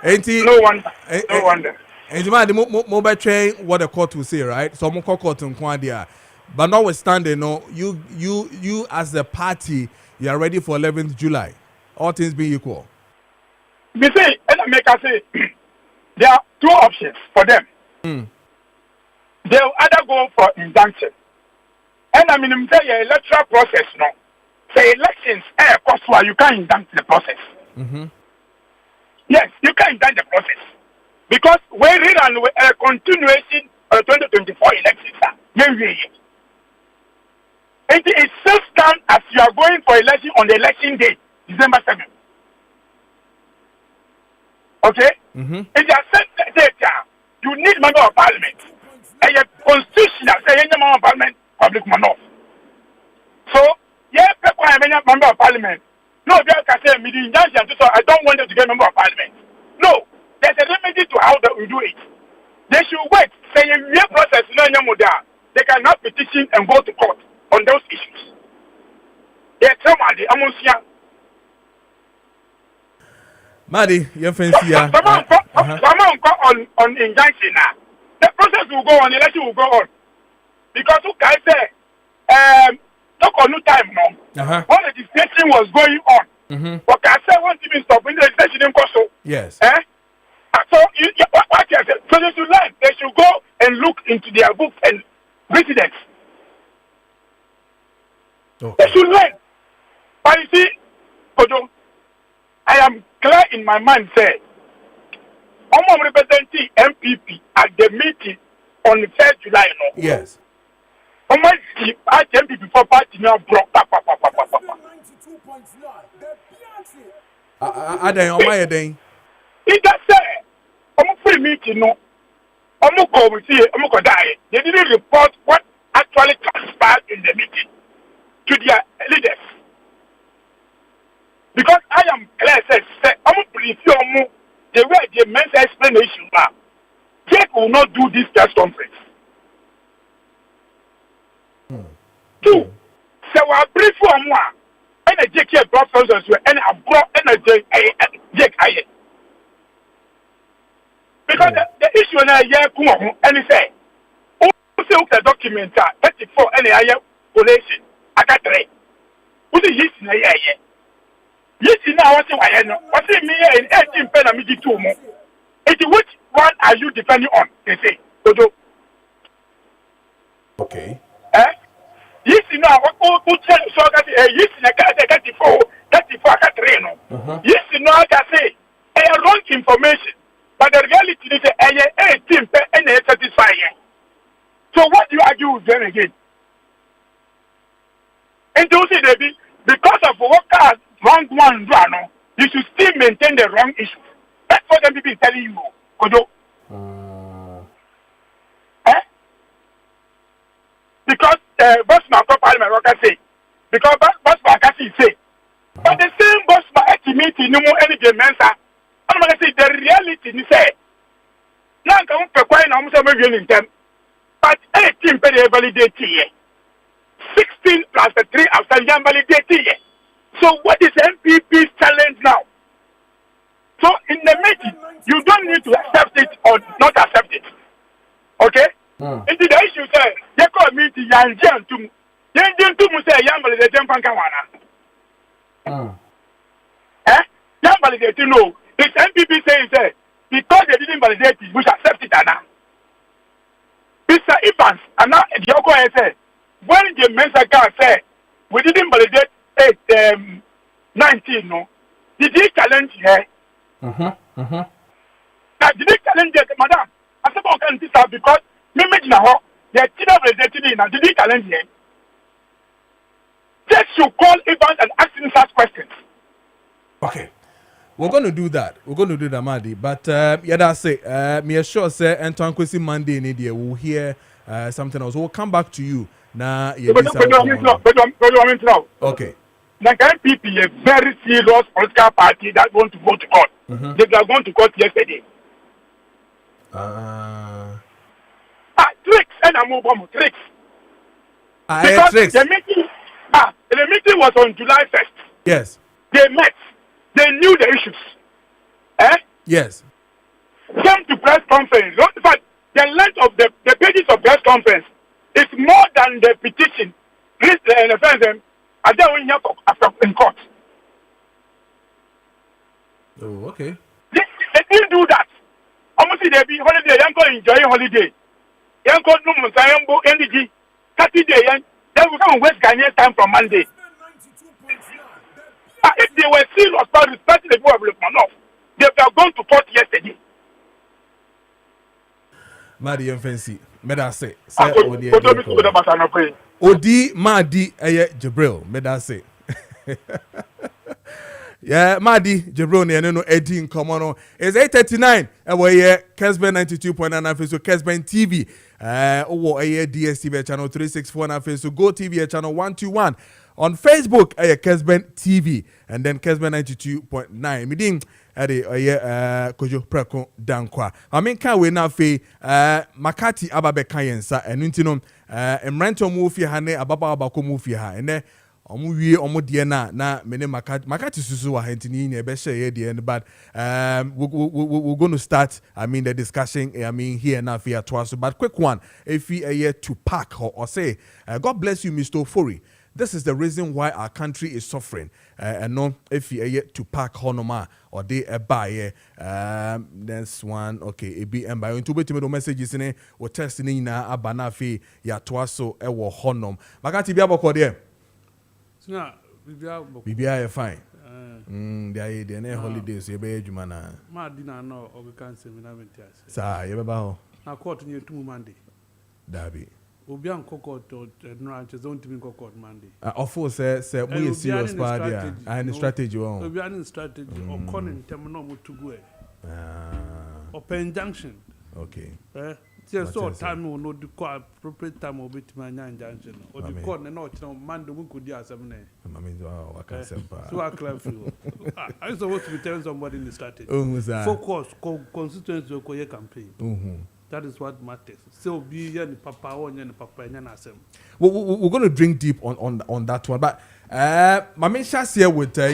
No wonder. No wonder. And you might mobile train what the court will say, right? So I'm court in Kwandia. But notwithstanding, no, you as the party, you are ready for 11th July. All things being equal. You see, and I make us say there are two options for them. They'll either go for injunction. And I mean, say electoral process, no. Say elections, cost why you can't injunct the process. Yes, you can't injunct the process. Because we run a continuation of 2024 elections. It still stands as you are going for election on the election day, December 7th. Okay? If you are set date, you need member of parliament. And your constitution says any member of parliament public monopoly. So, yeah, member of parliament. No, they can say I don't want them to get member of parliament. No, there's a remedy to how that we do it. They should wait. Say a process they cannot petition and go to court on those issues. They tell me the Maddy, you're fancy. On injunction now. The process will go on, the election will go on. Because who can say talk on no time now. When the discussion was going on. What can I say one thing stop when the legislation didn't go so? Yes. So what can I say? So they should learn. They should go and look into their books and residents. Okay. They should learn. But you see, Kojo, I am clear in my mind, say, I'm representing MPP at the meeting on the 3rd July. No? Yes. I'm at MPP for party now, bro. It just say, I'm free meeting, no. I'm going to die. They didn't report what actually transpired in the meeting to their leaders. Because I am clear, say, I'm pretty sure the way the men's explanation now, Jake will not do this press conference. Two, so I brief for one, and a Jake brought friends and I brought and a Jake. Because the issue now, and he say, who the document 34 and a collation, I got three. Who the yes in a year? Yes, now what's it me in 18 pen and me 2 more. Which one are you depending on? They say, Kojo. Okay. Yes, now what tell so that yes, I got 34 I got 3 no. Yes, now I can say wrong information, but the reality is 18 pen and satisfy. So what do you argue with them again? And those say they because of what wrong one, you should still maintain the wrong issue. That's what them people telling you, Kojo. Because Bossman Parliament Rocker say, because Bossman Kasi say, but the same Bossman at the meeting, no more any Mensa. I'm going to say the reality is say, now come to quite almost a in them, but 18 per validate 16 plus the 3 after young validate. So what is MPP's challenge now? So in the meeting, you don't need to accept it or not accept it. Okay? Into the issue say, they call me the Yanjian to Yanjian say Yambali the Jampankawana. Yambali they know. This MPP says because they didn't validate it, we should accept it now. Mr. Evans, and now the Oko said, when the Mensa guy said we didn't validate 19, no. Did he challenge her? Now, did he challenge her, madam? I said, okay, this is because me now, the children validated it. Now, did he challenge her? Just should call Evans and ask him such questions. Okay. We're going to do that. We're going to do that, Madi. But, yeah, that's it. Me sure, say, and Tankwisi Monday in India, we'll hear something else. We'll come back to you. Now, okay. Like NPP, a very serious political party that want to go to court. They are going to court yesterday. Tricks and mobile tricks. Because tricks. The meeting was on July 1st. Yes. They met. They knew the issues. Yes. Came to press conference. In fact, the length of the pages of press conference is more than the petition. Please, in offense, I don't want in court. Oh, okay. They didn't do that. Almost they be holiday. Young go enjoy holiday. Young go no Musayambo energy. 30 days. Then we come and waste Ghanaian time from Monday. If they were serious about respecting the people of Lebanon, they were going to court yesterday. Madi fancy. Meda say. Odi Madi Jibril. Meda say. Yeah, Madi Jibril no Eddie in common. It's 8:39. We're here. Kessben 92.9 Facebook. Kessben TV. DSTV channel 364 na Facebook. Go TV channel 121. On Facebook, Kessben TV, and then Kessben 92.9. Meeting at Kojo Preko Dankwah. I mean, can we now fe Makati ababe kayensa and Nintino Emranto Mufi Hane Ababa Abako Mufi Ha and then omu die na mene Makati susu wa hentini ne be share the end, but we're going to start the discussion here now for twice, but quick one if we here to pack or say God bless you Mr. Ofori. This is the reason why our country is suffering. And no, if you are yet to pack honoma or they buy this one, okay, it be and by into the messages in it or testing in a banafi ya twaso ewo honum. Makati biabo there. Bibia fine. They are holidays, you be jumana. Ma dinner no or we can't say Sa, you ba na court near 2 Monday. Dabi. Obian cocoa to ranches don't even cocoa Monday. Of say we serious party and strategy on. Obian strategy or conning terminal to go. Or pen junction. Okay. Just so time will not do appropriate time will be to my junction. Or the court and not Monday we could do 7. I mean, I can't say. So I clear you. I supposed to be telling somebody in the strategy. Focus, constituency or campaign. That is what matters. So be any papa or any papa and asem. We're going to drink deep on that one, but my main chance here with with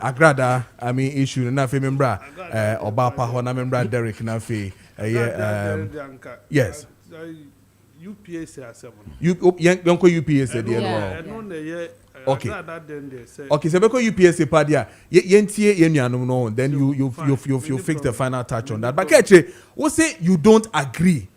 Agrada. Issue na fe membra Obapa ho na membra Derek na fe yes. UPS asem. Yonko UPS there. Okay. Okay, so because UPS padia, yentie yenuanum no, then you fix the final touch on that. But actually, we say you don't agree.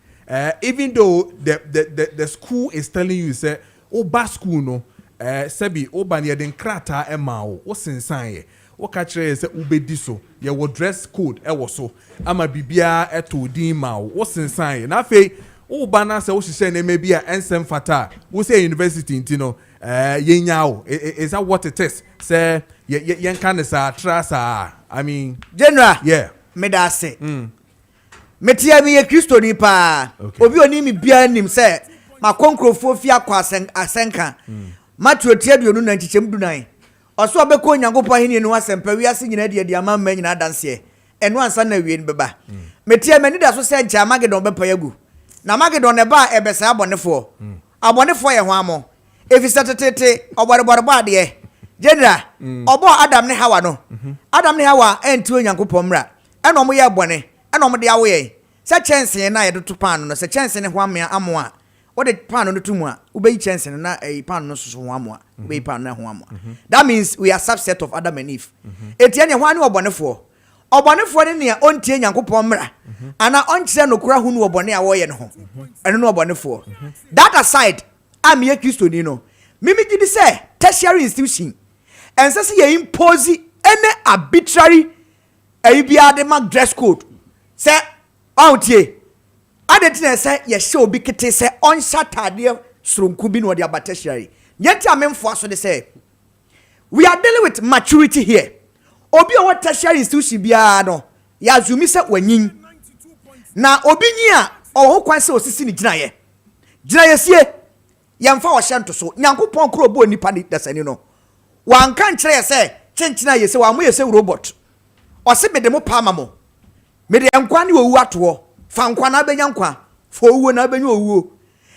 Even though the school is telling you say, oh bas school no, sebi obani den krata emao, o sensan o kachre say ubediso, ye wo dress code e wo so, ama bibia eto din mao, o sensan na fe o bana say o hye na maybe a ensem fata, we say university intino is that what it is? Say, yen can sa trasa. General. Yeah. Me da say. Metia me ye Kristo ni pa. Obi oni mi bia nim say ma konkrofo fi akwa asenka. Matthew tiaduonu na nchichem dunan. Oso obeko Nyankopon hene no asempa wi ase nyina de amamma nyina danse. Eno ansa na wie beba. Metia mani da so say ncha Magedon bepa yagu. Na Magedon ne ba ebesa abonefo. Abonefo ye ho amo. If it's a or General, obo Adam ne Hawa no. Adam ne Hawa entu Nyankopon mra. Eno mo ye bone, eno mo de awe. Se chance na ye do to pan no, se chance ne ho amea amoa. Wo de pan no to mu a, wo be chance na pan no so ho amoa. Wo be pan na ho amoa. That means we are subset of Adam and Eve. Etia ne ho ane obonefo. Obonefo ne ne ontie Nyankopon mra. Ana onkyere no kura hu no obone a wo ye ne ho. Eno no obonefo. That aside, I'm here Kristo ni no. Mimi gidi say tertiary institution. And say ye impose any arbitrary bia mark dress code. Say out here. Adetina say ye show obi kete say on Saturday sronku bi no de aba tertiary. Yet amemfo aso de say we are dealing with maturity here. Obi o tertiary institution bia no ya azumi say wanyin. Na obi nyi a o ho kwan say osisi ni gina ye. Gina ye sie yamfa wo hye so Nyankopon kro bo nipa ni dasani no wanka nkire ye se chenchina ye se wa mo ye se robot o se me de mo pa ma mo me de nkwa ne owu ato fa nkwa na benya nkwa fo owu na benya owu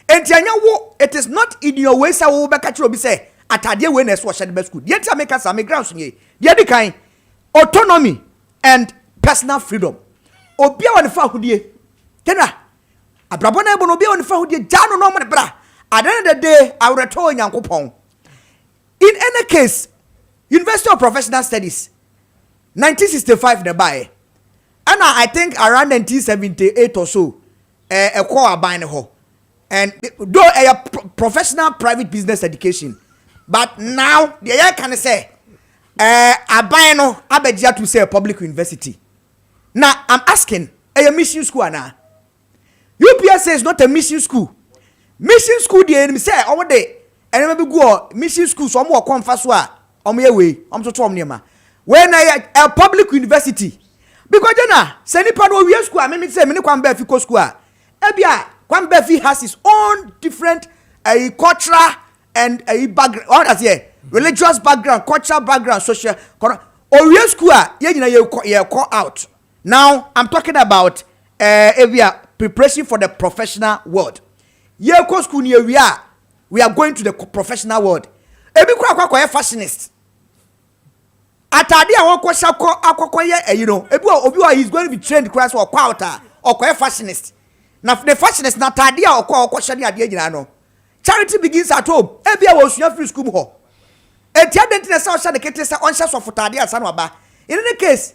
enti anya wo it is not in your way say wo be ka kire obi say atade we na so hye de school de enti make sa me grounds nye de di kan autonomy and personal freedom obi a won fa hodie tena abrabo na ebo no obi a won fa hodie jano no mo de bra at the end of the day I will return Yankopon. In any case, University of Professional Studies 1965 the buy and I think around 1978 or so a core buying ho and though a professional private business education but now the year can say a buy no abedia to say a public university. Now I'm asking a mission school now. UPS is not a mission school. Mission school dey me say omo dey ene be go mission school so omo ko mfa so a omo ye we omo to tom niam when a public university because na say nipa no we school me say me ne kwan ba fi ko school a bia kwan ba fi has his own different cultural and background what as here religious background cultural background social or we school a ye nyina ye call out. Now I'm talking about preparation for the professional world. Ye ko school ni we are going to the professional world. Ebi kwa fashionist. Atade a won ko sha ko akoko ye you know ebi obi is going to be trained class or kwa outa or kwa fashionist. Na the fashionist na atade a okwa sha ni ade nyina no. Charity begins at home. Ebi a wo sua free school ho. Enti adentina sa o sha de kete sa on sha so fotade asa no ba. In any case,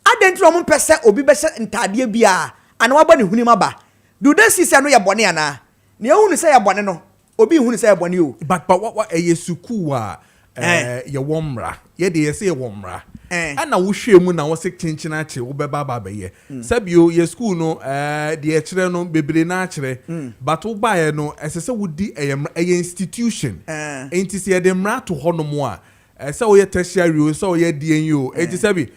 adentina mo pese obi be sha ntade bia ana wa ba ne hunim aba. Do they see say no ye bone ana? Ne ehunu say yabone no obi ehunu say yabone o but what suku a ye womra ye de say ye womra ana wo hwemu na wo se chinchina ache wo beba ba ye sabio ye school no de e kire no bebre na akire but wo ba ye no esese wo di eye institution enti se ye de mra to honomo a se wo ye tertiary o se wo ye die o enti sabi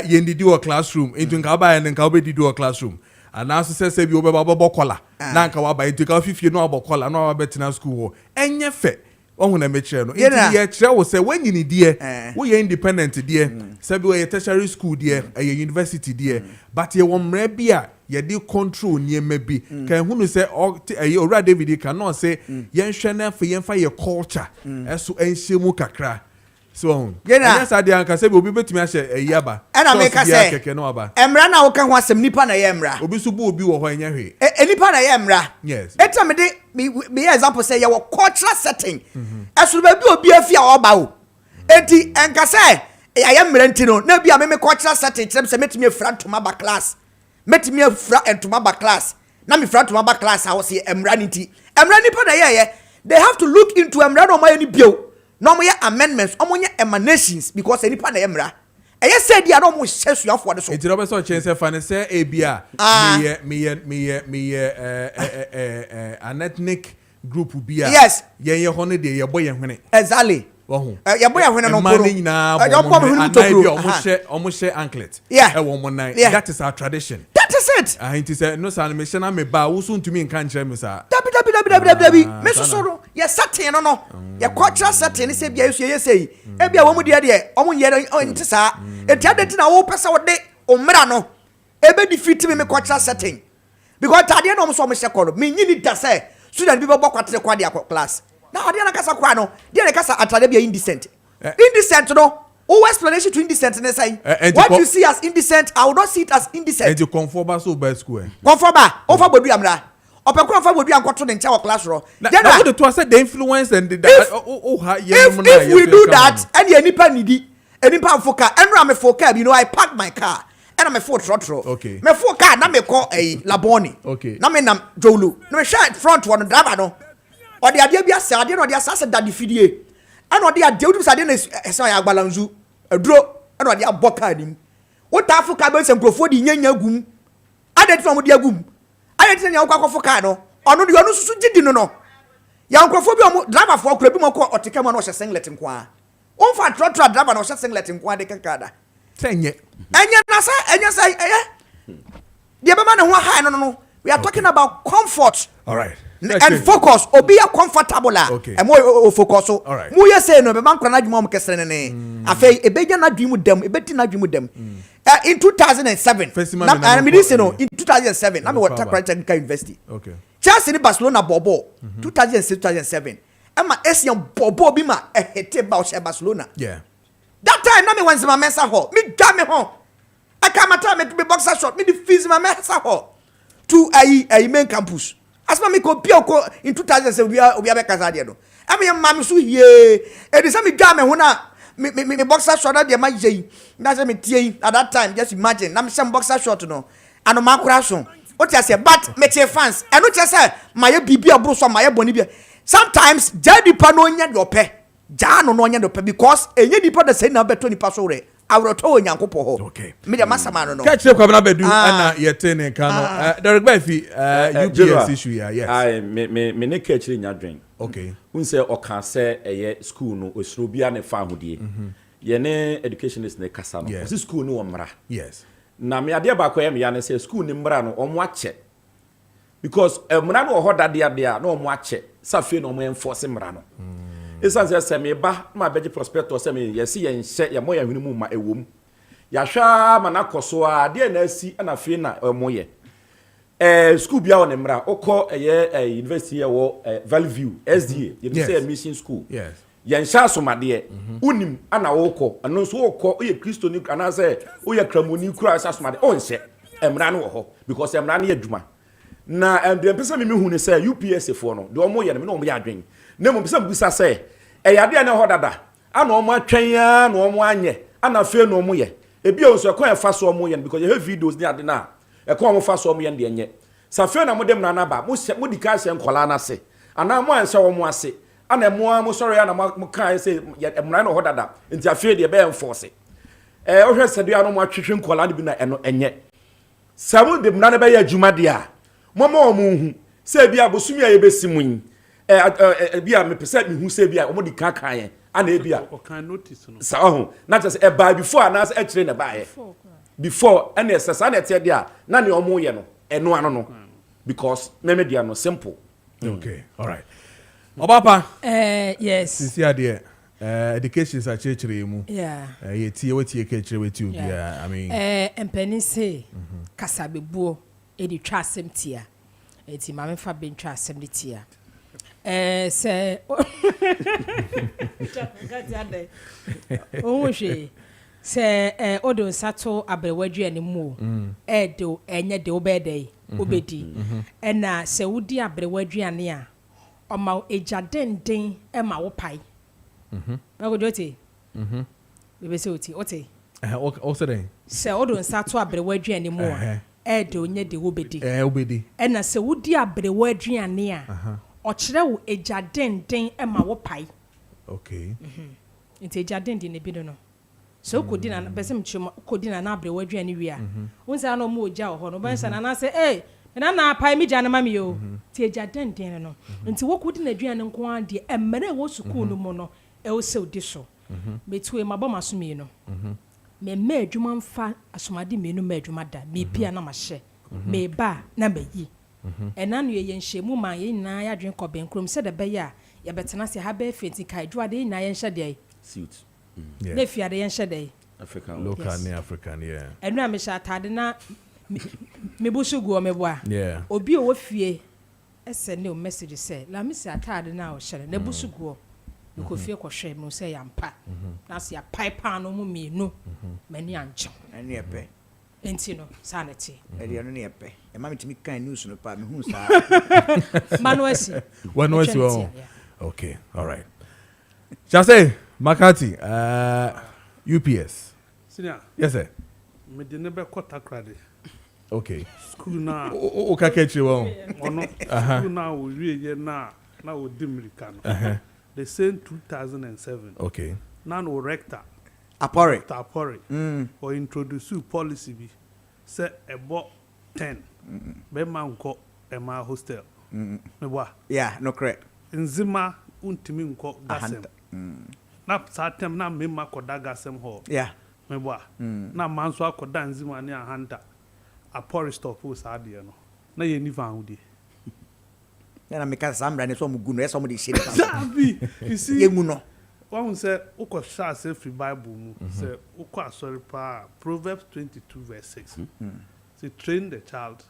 ye ndidi wo classroom enti nka ba ye nka wo be didi wo classroom and now say bi obeba bokola na nka wa ba etika fifie no abokola no wa betina school ho enye fe ohun na mechire no enti ye kire wo say when you die wo ye independent die say bi wo ye tertiary school die ye university die but ye wo mra bi a ye dey control niema bi kan hunu say owura David can not say ye nhwe na fe ye mfa ye culture eso enhyemu kakra. So, yes, I did. Say, we be to me. I say, "Yaba." And I make us say, "Emra na oka ho asem nipa na ye emra." Obi so bu obi wo ho anya hwe. Nipa na ye emra. Yes. Eto me example say your cultural setting. Esu be bi obi afia oba o. Enti enka say, "Ya emra nti no, na bi a me cultural setting kyerem say metimi afra ntoma ba class. Metimi afra ntoma ba class. Na me fra ntoma ba class a wo say emra nti. Emra nipa na ye they have to look into emra no ma ye ni bio. No more amendments, emanations because any pan emra. I said, "I don't want to you for the so." It's Robert so change fan say ABA me an ethnic group be yes. Ye holiday your boy and Exactly. Your boy when no money now. Almost share anklet. Yeah. That is our tradition. That is it. I say no animation I me ba wo soon to me kan chere me sa. Dabi. Me so yes certain no. Your cultural setting say bia you say. E bia wo mu de de omo ye nti sa. Enti adenti na wo pesa wo de omra no. E be defeat me cultural setting. Because tade no so mo she call me nyini da say student bi be bokwatre kwa dia class. Now ade na kasa kwa no. De na kasa atade bia indecent. Indecent no. Oh, explanation to indecent and say what you see as indecent, I will not see it as indecent. And you conform so by school. Conform over bodu amra. Opekwa fa bodu ankoto ne ncha class ro. Then I would to say the influence and the if we do that and any nipa nidi, any nipa foka, enra me foka, you know I park my car and I'm a four trotro. Okay. Me foka na me call a laboni. Okay. Na me nam jolu. Na me shine front one driver no. Or the idea be a say ade no dey assassin that fidie. And what they are doing is I balanzu a draw and what they are bocking. What Africa bells and Grofo the Yanya Gum? I did from the Agum. I didn't know Cafocano. Or no, you are not didn't know. Young Grofobia driver for Crepimo or Ticama or Singlet in Qua. One for Trotra driver or Singlet in Qua de Cacada. 10 years. And yet, and yes, I. The man who high no. We are talking about comfort. All right. And focus. Obi a comfortable la. Okay. And more focus. All right. Mu ye say no be man kwana dwuma mo kesene ne. Afei ebeja na dwumu dem, ebeti na dwumu dem. In 2007. I mean this no in 2007. I me what technical university. Okay. Chelsea ni Barcelona bobo 2006-2007. Emma Esian bobo bi ma ehete ba o Barcelona. Yeah. That time na me wan my mensa ho. Me da me ho. I come at time me boxer shot. Me the fees my mensa ho. To a main campus. As me ko pia ko in 2007 we are be kasa de no. I mean mam so here. E dey say me da me ho na me boxer shot na de ma je. Na say me tie at that time just imagine na me some boxer shot no. Ano ma kura so. What you say but me che fans. E no che say my bibi abro so my boni bia. Sometimes jadi pa no nya de ope. Ja no nya de ope because enye dipa da say na beto nipa so re. Awroto onyankopɔ ho. Okay. Me de masama no no. Catch up kwabena bedu na yete ne kan no. Derek Bafi UPS issue ya. Yes. I me ne catch nya dwen. Okay. Un say oka say eye school no osuro bia ne fa hodie. Ye ne educationist ne kasa no. Osi school no omra. Yes. Na me ade ba kwa me ya ne say school ne mra no omo ache. Because mra no ho dade ade a no omo ache. Safe no omo enforce mra no. Esan say me ba ma beji prospector say me yesi ye nhye ye moya hwenu mu ma ewom ya hwa ma na koso a de na asi na fe na moye school bia on mra okọ university ye wo Valley View SDA ye say mission school yes ye nhya asomade unim ana wokọ ano so wokọ ye Kristo ni ana say o ye kramoni kura asomade o nhye mra no wo ho because mra no ye adwuma na dem pese me hu ne say UPS fo no de omo ye no me no mo ya adwen na mo bisa busa say eyade na ho dada ana omo atwen ya na omo anye ana fe no omo ye ebi o so ekon fa so omo ye because you have videos ni ade na ekon omo fa so omo ye de enye sa fe na mo dem na ba mo dika se nkola na se ana mo anse omo ase ana mo sorry ana mo kan se emra na ho dada nti afi de be enforce o hwe se de ana mo atwetwe nkola de bi na eno enye sa mo dem na be ya adwuma de a mo hu se bi abosumi a ye besimun bia me pese me hu se bia omo di kan kan ana e bia o kan notice no sa ho na just e buy before ana e kire na buy before ana e sesa na tie dia na ne omo ye no eno ano no because me dia no simple. Okay, all right. Obapa yes sisi ade education sa chechire mu yeah ye tie wetie kechire wetie obi I mean empeni say kasabebuo e di twa asem tia eti ma me fa ben twa asem di tia say say odo sato abrewadwu animu do enye de obedey obedi na se wudi abrewadwu ane a oma ejadenden e ma wo pai na go joti bebe se oti o se den se odo sato abrewadwu animu do enye de obedi obedi na se wudi abrewadwu ane a ochire wo ejadenden e ma wo pai okay nti ejadenden ne bi no so kodina besem chimo kodina na abre wadwa ni wi a wonsa na mo oja ho no bansa na say na pai mi jana mami yo ti ejadenden no nti wokodina aduane nko ade emere wo sukuu no mo no e wo se odi so betue maboma so mi no me adwuma mfa asomade menu ma adwuma da me pia na mahye me ba na mayi ena no ye nhemu ma ye nyina ya dwen ko benkrom se de be ya ye betena se ha be fenti kai dwade nyina ye nhye de suit ne fiade ye nhye de African local ne African yeah enu a me sha tade na me busu guo me boa yeah obi o wofie ese ne o message se la me se atade na o hye na busu guo ko fie ko hwe me se ya mpa na se ya pipe no mu mienu mani anche Eni epe. enti no sanity Eri anu ne epe. E ma mitimi kan news no pa me hu sa. manuasi okay all right Chase Makati UPS senior yes sir me de ne be kota krade okay school na o ka kechire won ono school na o wie ye na o dimirika no the same 2007 okay na no rector Apore. Tapore or introduce policy bi say ebo 10 be man nko e ma hostel me wa Yeah, no correct. nzima untimi nko gasem na satem na me ma koda gasem ho Yeah. me wa na manso akoda nzima ne ahanda Apore stop o sa de no na ye ni fa udi na make us am brand so mu gu no yes some dey share Zabi, you see ye mu no one say uko sha say free bible mu say uko asori pa Proverbs 22 verse 6 say train the child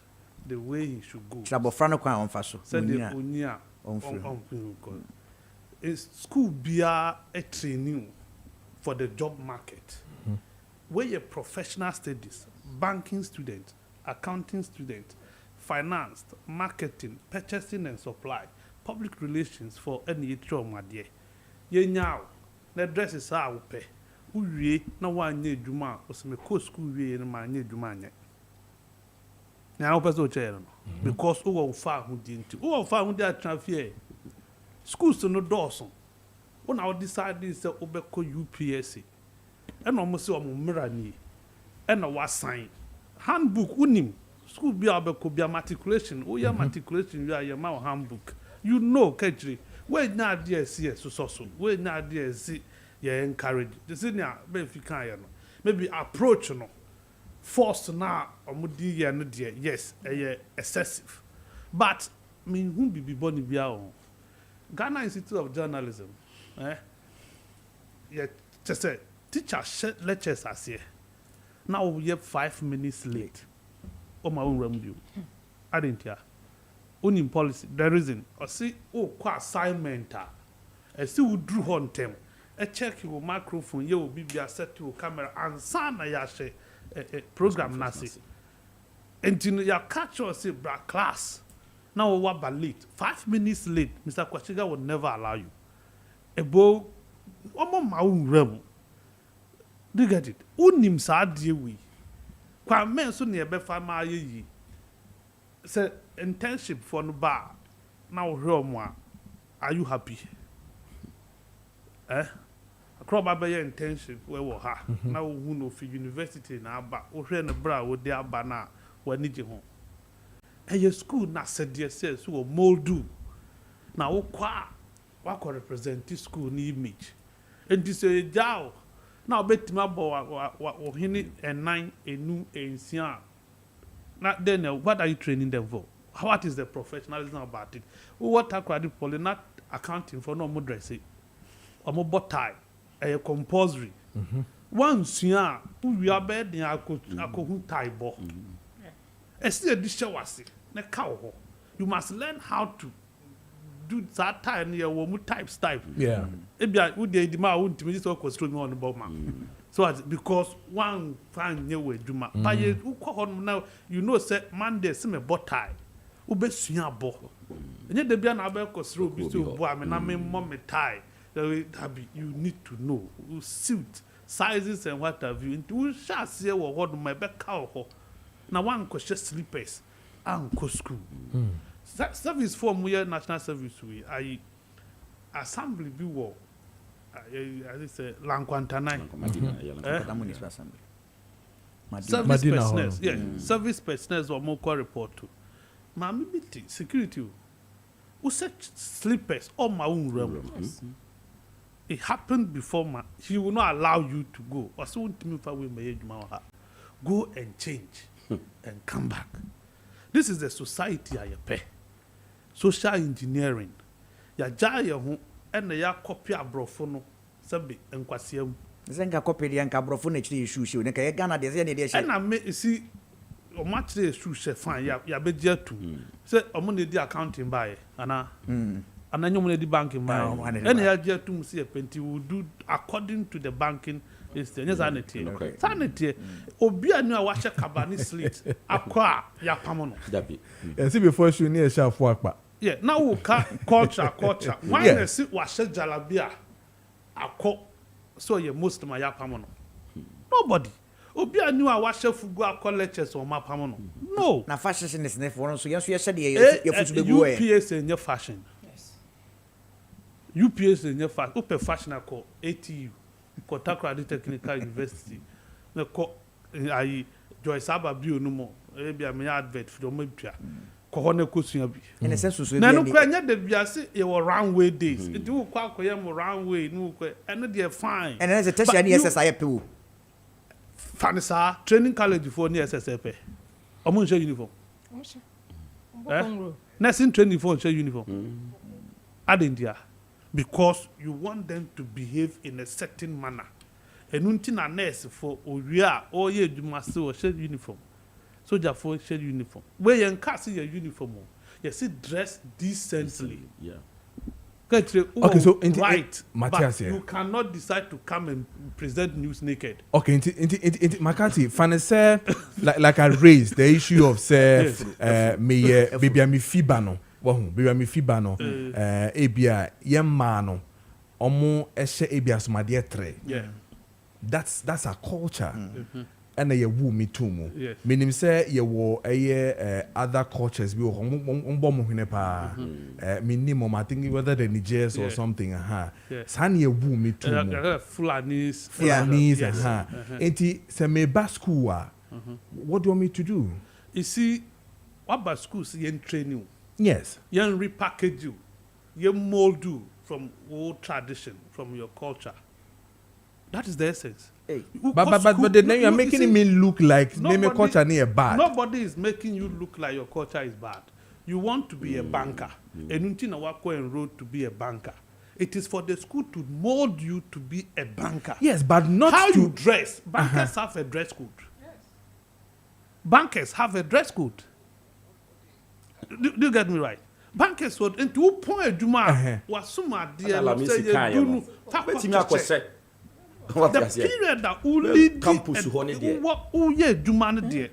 the way he should go trabofra no kwan on fa so say the onia on is school bia a training for the job market where your professional studies banking student accounting student finance marketing purchasing and supply public relations for any trauma there ye nyaw na dress is a wo pe uwie na wa anya edwuma o se me ko school wie na ma anya edwuma anya na wo person che no because wo fa hu di nti wo fa hu di atrafie schools no dawson when I decide say obeko UPSC and almost say omo mira ni and na sign handbook unim school bi obeko bi matriculation o ya matriculation you ma handbook you know kejiri we na there see so we na there see you encourage this is na be fi kan ya no maybe approach no force na omudi ya no there yes excessive but me who be boni bia o Ghana Institute of Journalism just say teacher lectures as here now we have 5 minutes late on my own review I didn't hear own policy the reason or see kwa assignment I see we drew on them a check your microphone you will be set to camera and sana ya she program nasi until you catch us say bra class now we late 5 minutes late Mr. Kwachiga will never allow you ebo omo ma unrem do you get it unim sa die wi kwa men so ne be fa ma yi say internship for no ba now omo are you happy akro ba be internship we wo ha na wo hu no fi university na aba wo hwe ne bra wo de aba na wani je ho your school na said says so moldu na wo kwa wa represent school ni image and this jaw na obetima bo wo hini enan enu ensia na then what are you training them for what is the professionalism about it what akwadi poly not accounting for no mo dress omo botai compulsory once ya wi abed akohu tie bo esi edisha wase na kawo you must learn how to do that time near wo mu type yeah ebia wo dey di ma wo ntimi so ko stroll me on the ma so because one fan nye we duma pa ye ko hon now you know say Monday se me botai wo be sua bo enye de bia na ba ko stroll bi so bo am na me mo me tie you need to know suit sizes and what have you we shall see wo hon ma be ka ho na one ko slippers and ko school service form we national service we I assembly bi wo I say Lankwantanai service personnel service personnel or more report to mami biti security who said slippers on my own realm it happened before he will not allow you to go or so go and change and come back. This is the society I pay. Social engineering. Ya jaya ho and ya copy abrofono sabi enkwasiam. Zenga copy the anka brofo chiri issue ne ka Ghana de ne de and I me see o match the issue fine ya be dia tu. Say omo na di accounting buy ana ana nyom na di banking buy. And ya dia tu see penti will do according to the banking is the sanity. Sanity. Obi anu a washe kabani slit akwa ya pamono. And see before you near sharp work. Yeah, now we culture. Why they see washe jalabia akọ so ye most my ya pamono. Nobody. Obi anu a washe fugu akọ lectures o ma pamono. No. Na fashion is ne for so yes said ye futu be go UPS in your fashion. Yes. UPS in your fashion. Open fashion akọ ATU. Kotakra Technical University. Na ko ai Joyce Ababio no mo. E bia me advert for mo bia. Ko ho na kosua bi. In sense so na no kwa nya de bia se e wo runway days. It wo kwa akoye mo runway no ko eno de fine. And then the tertiary SSI pe. Fanisa training college for ni SSP. Omo nse uniform. Nursing training for share uniform. Add India. Because you want them to behave in a certain manner. And until a nurse for Oria or ye you must share uniform. Soldier for share uniform. Where you can't see your uniform. You see dress decently. Yeah. Okay, so right, Matthias, but you cannot decide to come and present news naked. Okay, into Makati, Fanese, like I raised the issue of say, me baby mi fibano, baby mi fibano, ebia yemano, omo eshe ebia sumadie tre. Yeah, that's a culture. And ye woo me too mo. Yes. Meaning say ye wo other cultures we bomb pa minimum I think whether the Nigerians or something san ye woo me too mo. Fulanis, Enti se me ba school what do you want me to do? You see, what about schools yen train you? Yes. Yen repackage you, yen mold you from old tradition, from your culture. That is the essence. Hey. But then you are making me look like name culture near bad. Nobody is making you look like your culture is bad. You want to be a banker. And until Nawako enrolled to be a banker. It is for the school to mold you to be a banker. Yes, but not how to you dress. Bankers have a dress code. Yes. Bankers have a dress code. Do you get me right? Bankers would into point Juma was suma dear. The period that only campus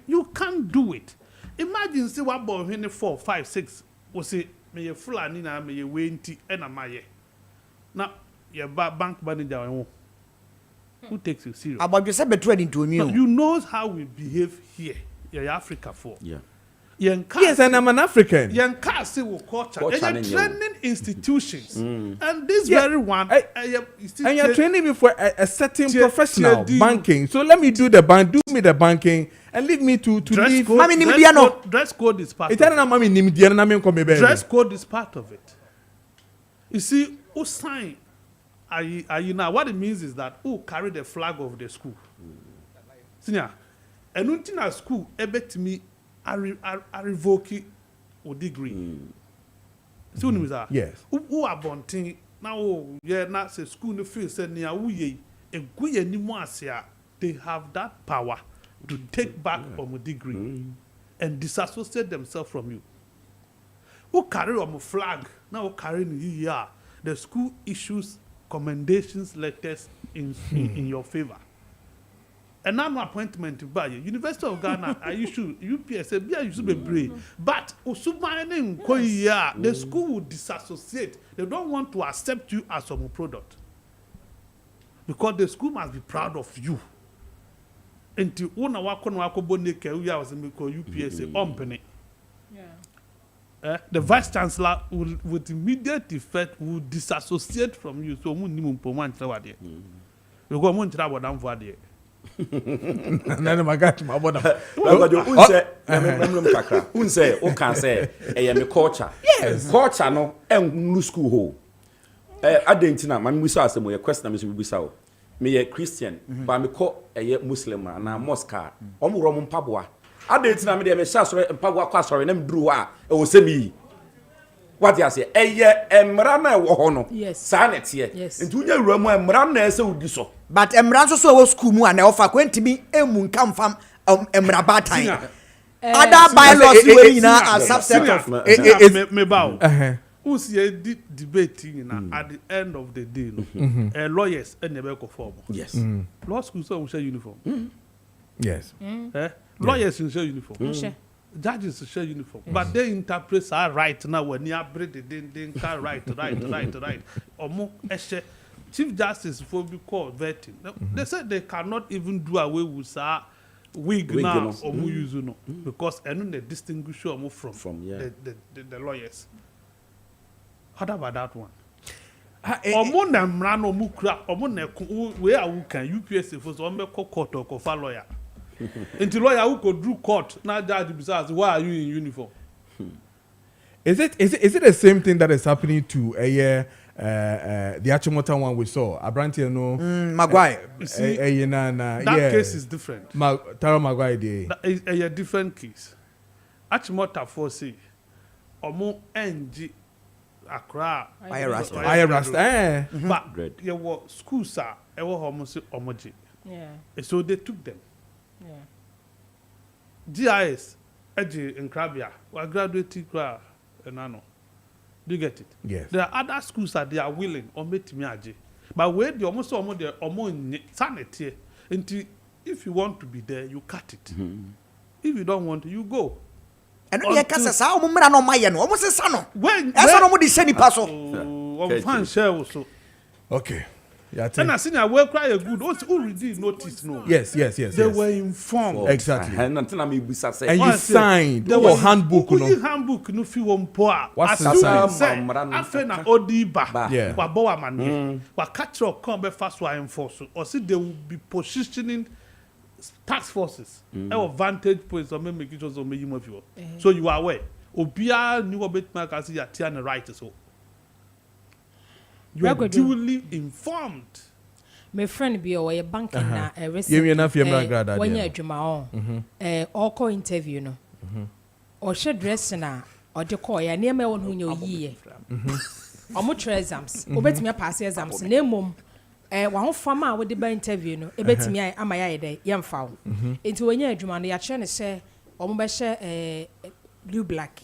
you can't do it. Imagine say what boy when 4, 5, 6 was say me a fulani na me a wenti and a maye. Now your bank manager who takes you serious. About yourself betrayed into a new. You know how we behave here. You're Africa for. Yeah. Yes, and I'm an African. Young cars will culture. And you're training institutions. And this very one, and you're training me for a certain professional banking. So let me do the bank, do me the banking, and leave me to leave. Dress code is part of it. Dress code is part of it. You see, who sign? Are you now? What it means is that who carry the flag of the school. Senior, and until a school, to me. I revoke a degree. See what I mean? Yes. Who are bonting now? Yeah, not say school in the field said near we a good anymore. They have that power to take back on a degree and disassociate themselves from you. Who carry on a flag now carrying here? The school issues commendations letters in your favor. And now appointment by University of Ghana, I issue UPS, you should be brave. But the school will disassociate. They don't want to accept you as a product. Because the school must be proud of you. Until one wako boneke was UPS company. The vice chancellor will with immediate effect will disassociate from you. So None of my God, my brother. Unse, o can say, me culture. Yes, culture no, no school ho. Adentina, man, we saw some question. We saw me a Christian, but me call a Muslim and a Moscow. Roman Pabua. Adentina, me a shas and Pabua Castor and them drew a or semi. What you say? Emrana wohono. Yes. Sanet here. Yes. Into your room, Emrana so do so. But Emranso so was school mu and offer kwenti mi emun come from Emrabatan. Other bylaws we na as subset of me bow. Who's here debating at the end of the day lawyers and never conform. Yes. Law school so we share uniform. Yes. Lawyers in share uniform. Judges share uniform. But they interpret our right now when you break the they can right. Or more Chief Justice for be called vetting. They said they cannot even do away with wig now or use no because I know they distinguish you from the lawyers. What about that one? Omo na mra no mu kura omo na we a who can UPS for so me court or cofa lawyer. Until lawyer who could do court now judge besides why are you in uniform? Is it the same thing that is happening to the Achimota one we saw? Abranti no Maguire. You see, that case is different. Tara Maguire day. A different case. Achimota for say omo NG Accra Aye Rasta. Aye Rasta. but Great. you were schools are ever almost omoji. Yeah. So they took them. Yeah. GIS Eji in Krabia were graduating Kra and Nano. Do you get it? Yes. There are other schools that they are willing or make me aji. But where the almost sanity until if you want to be there, you cut it. If you don't want to, you go. And you can say, "Sao mumra no maye no, almost say sano." When Eso no mo di seni paso. on fan share also. Okay. Yeah. And I seen I well cry a good. Who already noticed no? Yes. They were informed. Exactly. And until I'm bisa say. And you signed the handbook, no. Handbook no fi won poa. What's As the you sign? say, afe na odiba. Yeah. Wa bo wa mane. Wa catch up come be fast wa enforce. Or see they will be positioning task forces. Our vantage points or make it also make you more. So you are aware. Obia knew about my can see your turn right so. You are duly informed. My friend be away banking na You na fiem na grada. When you adwuma on all call interview no. Or should dress na or the call ya near me won hu nye oyiye. Omo try exams. Obetimi pass exams na mom wa ho fama a we de ba interview no ebetimi ama ya ide yemfa wo. Enti when you adwuma no ya kire ne se omo be she blue black.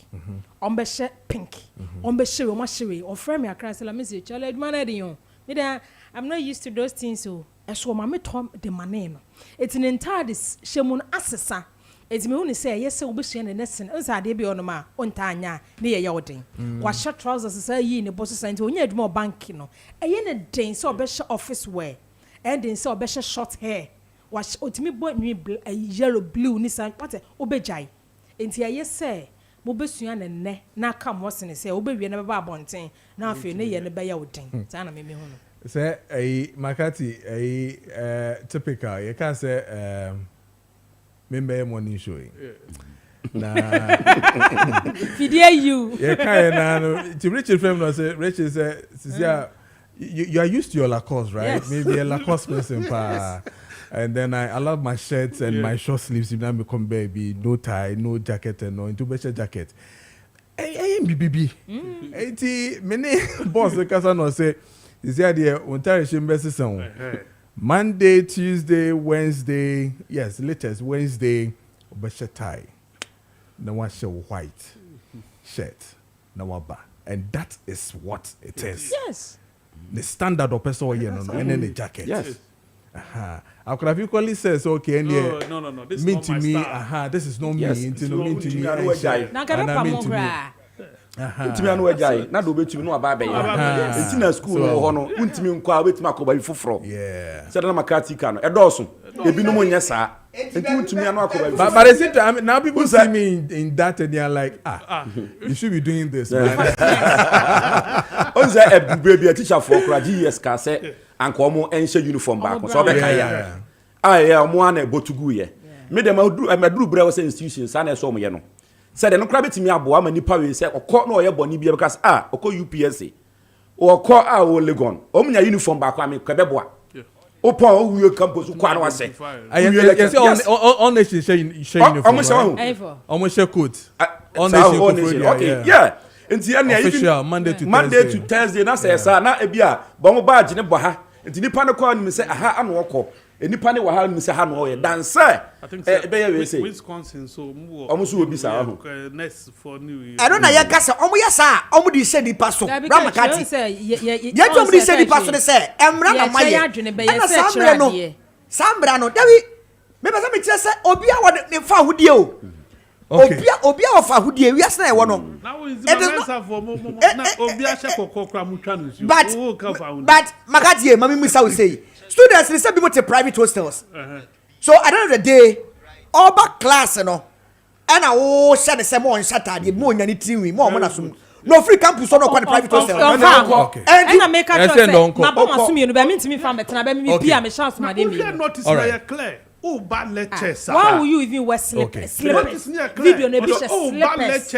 Omo be she pink. Omo be she o ma she o frame akra se la me se chala adwuma na de yon. Me da I'm not used to those things so so mama tom the money no it's an entire this shemun asesa it's me who say yes we be share na nesin unsa de bi onoma onta anya na ye yodin wa short trousers say yi ne boss say nti onya adwuma bank no eye ne den so be share office wear and then so be share short hair wa otimi bo nwi yellow blue ni san what obejai nti eye say mo besua ne ne na ka mo sene say obewie na be ba abonten na afi ne ye ne be ya odin ta na me hu no. Say a Makati a typical. You can't say member morning showing. Nah. Fidie you. You can't. To Richard Frame no say Richard say you are used to your Lacoste, right? Yes. Maybe a Lacoste person pa. And then I love my shirts and my short sleeves. If now become baby, no tie, no jacket, and no into better jacket. Hey, BBB. Hey, many boss the casa no say. Is the idea Ontario Shimbesi song? Monday, Tuesday, Wednesday, yes, latest Wednesday, Obesha tie. Now one show white shirt, now ba, and that is what it is. Yes. The standard of person here, no, and then the jacket. Yes. I could have equally said, okay, and No. This mean is to not me, my style. this is not me, Yes, into it's no mean not to me, me, I know and shirt, Na and ka I mean pa to mo me. gra. Ntimi anu agyae na do betimi no aba abaye enti na school no ho no ntimi nkwa obetimi akoba bi foforo Yeah. said na makati ka no edoso ebinom nya saa enti ntimi anu akoba bi But at the same time, now people see me in that and they are like, you should be doing this, man. onza ebube bi a teacher for kura GS ka say anko mo enhye uniform back so be kan ya ah mo ana botugu ye me dem aduru bra was institution sa na so mo ye no said no kura betimi aboa ma nipa we say okọ na oye boni bia because okọ UPSC okọ o Legon o mnya uniform back am kwebeboa opo o wiye campus kwa na wase Yes, all nations share uniform. Almost share coat. All nations. Okay, yeah. Nti ya na Official Monday to Thursday na say sa na ebia bo mo badge ne bo ha nti nipa ne kwa ni say aha anu okọ enipa ne wa ha ni say ha no ye dance be ye we say Wisconsin so mu almost will be sa ho next for new year. I don't know ya kasa omo ya sa omo di se nipa so Ramakati. Ya to omo di se nipa so de se emra na maye. Na sambre no. Sambre no dawi me be say me kire se obi a wo ne fa hodie o. Obi a wo fa hodie wi ase na e wo no. Now is the answer for na obi a she kokokra mu twa no su. But Makati mami musa will say students they say be to private hostels. So at the end of the day, all back class, you know, and I will share the same on Saturday, more than anything, more money. No free campus, no private hostel. And I make a choice. My mom assume you know, me from the Tanabe, me be a chance, my name. You notice very clear. Oh, bad lectures. Why will you even wear slippers? Video no be slippers.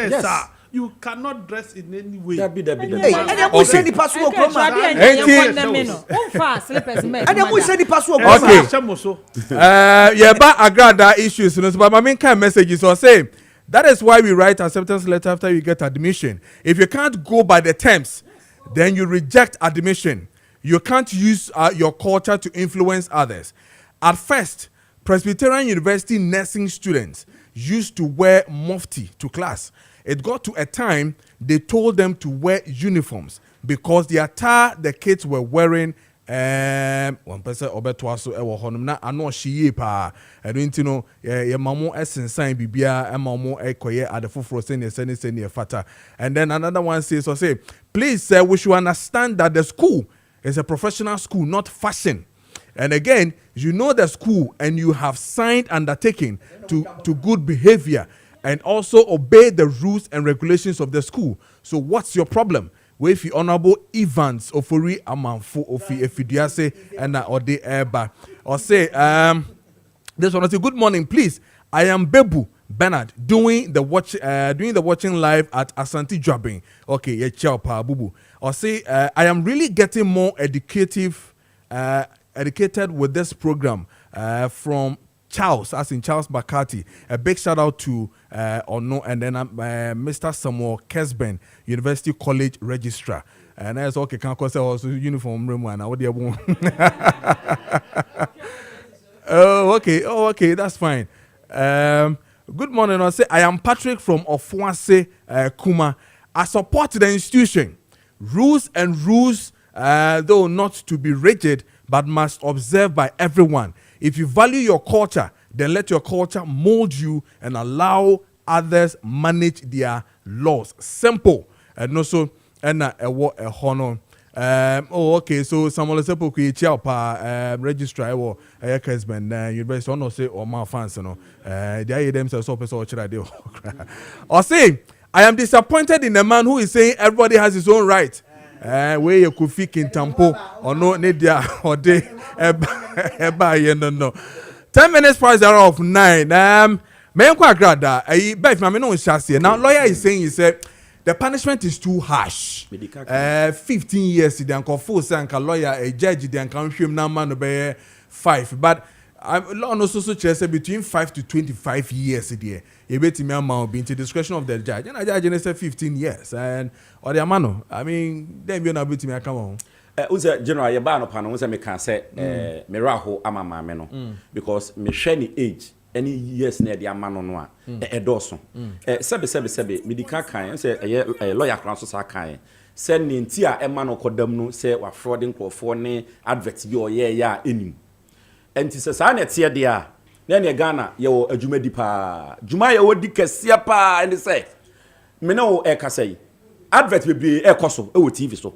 You cannot dress in any way. That be. Hey, and then we say the password. And then we say the password. Okay. Yeah, but agrada issues. But my main kind messages or say That is why we write acceptance letter after you get admission. If you can't go by the terms, then you reject admission. You can't use your culture to influence others. At first, Presbyterian University nursing students used to wear mufti to class. It got to a time they told them to wear uniforms because the attire the kids were wearing one person obeto aso ewo honum na ano hye pa enu no ye mamo esensan bibia mamo ekoye adefoforo sene fata. And then another one says so say, please sir, we should understand that the school is a professional school, not fashion. And again, you know the school and you have signed undertaking to good behavior and also obey the rules and regulations of the school. So what's your problem? With the Honorable Evans Ofori Amanfo Ofi Efidiase and Ode Eba. Or say, this one say, good morning, please. I am Bebu Bernard doing the watching live at Asante Jobbing. Okay, yeah, ciao pa bubu. Or say, I am really getting more educated with this program from Charles, as in Charles Bakati. A big shout out to Ono and then Mr. Samuel Kessben, University College Registrar. And that's okay, can't cause also uniform room one. What do you want? Oh, okay, that's fine. Good morning. I say I am Patrick from Ofuase Kuma. I support the institution. Rules, though not to be rigid, but must observe by everyone. If you value your culture, then let your culture mold you and allow others manage their laws. Simple. And also, and a honor. Okay, so Samuel Sepo Chiapa registrar or Kessben University or no say or my fans, you know. They themselves so or say, I am disappointed in a man who is saying everybody has his own right. Where you could fit in Tampo or no Nidia or day no. 10 minutes price are of 9. Men quite grada. I bet my no chassis. Now lawyer is saying he said the punishment is too harsh. 15 years the uncle full sanka lawyer a judge the uncle him now man be 5. But law no so say between 5 to 25 years there. You bet me amount be into discretion of the judge. And I judge say 15 years and or the amano. I mean, then you na bet me come on. Uze general ye ba no pa no uze me kan say me raho ama maame no because me share ni age any years na de ama no no a edoso sebe medical kan say lawyer kran so sa kan say ni nti a ema no kodam no say wa frauding crofo ne advert bi o ye ya enim enti say sa na tie de a na ne Ghana ye wo adwuma di pa dwuma ye wo di kase pa and say me no e kasai advert be ekoso e wo TV so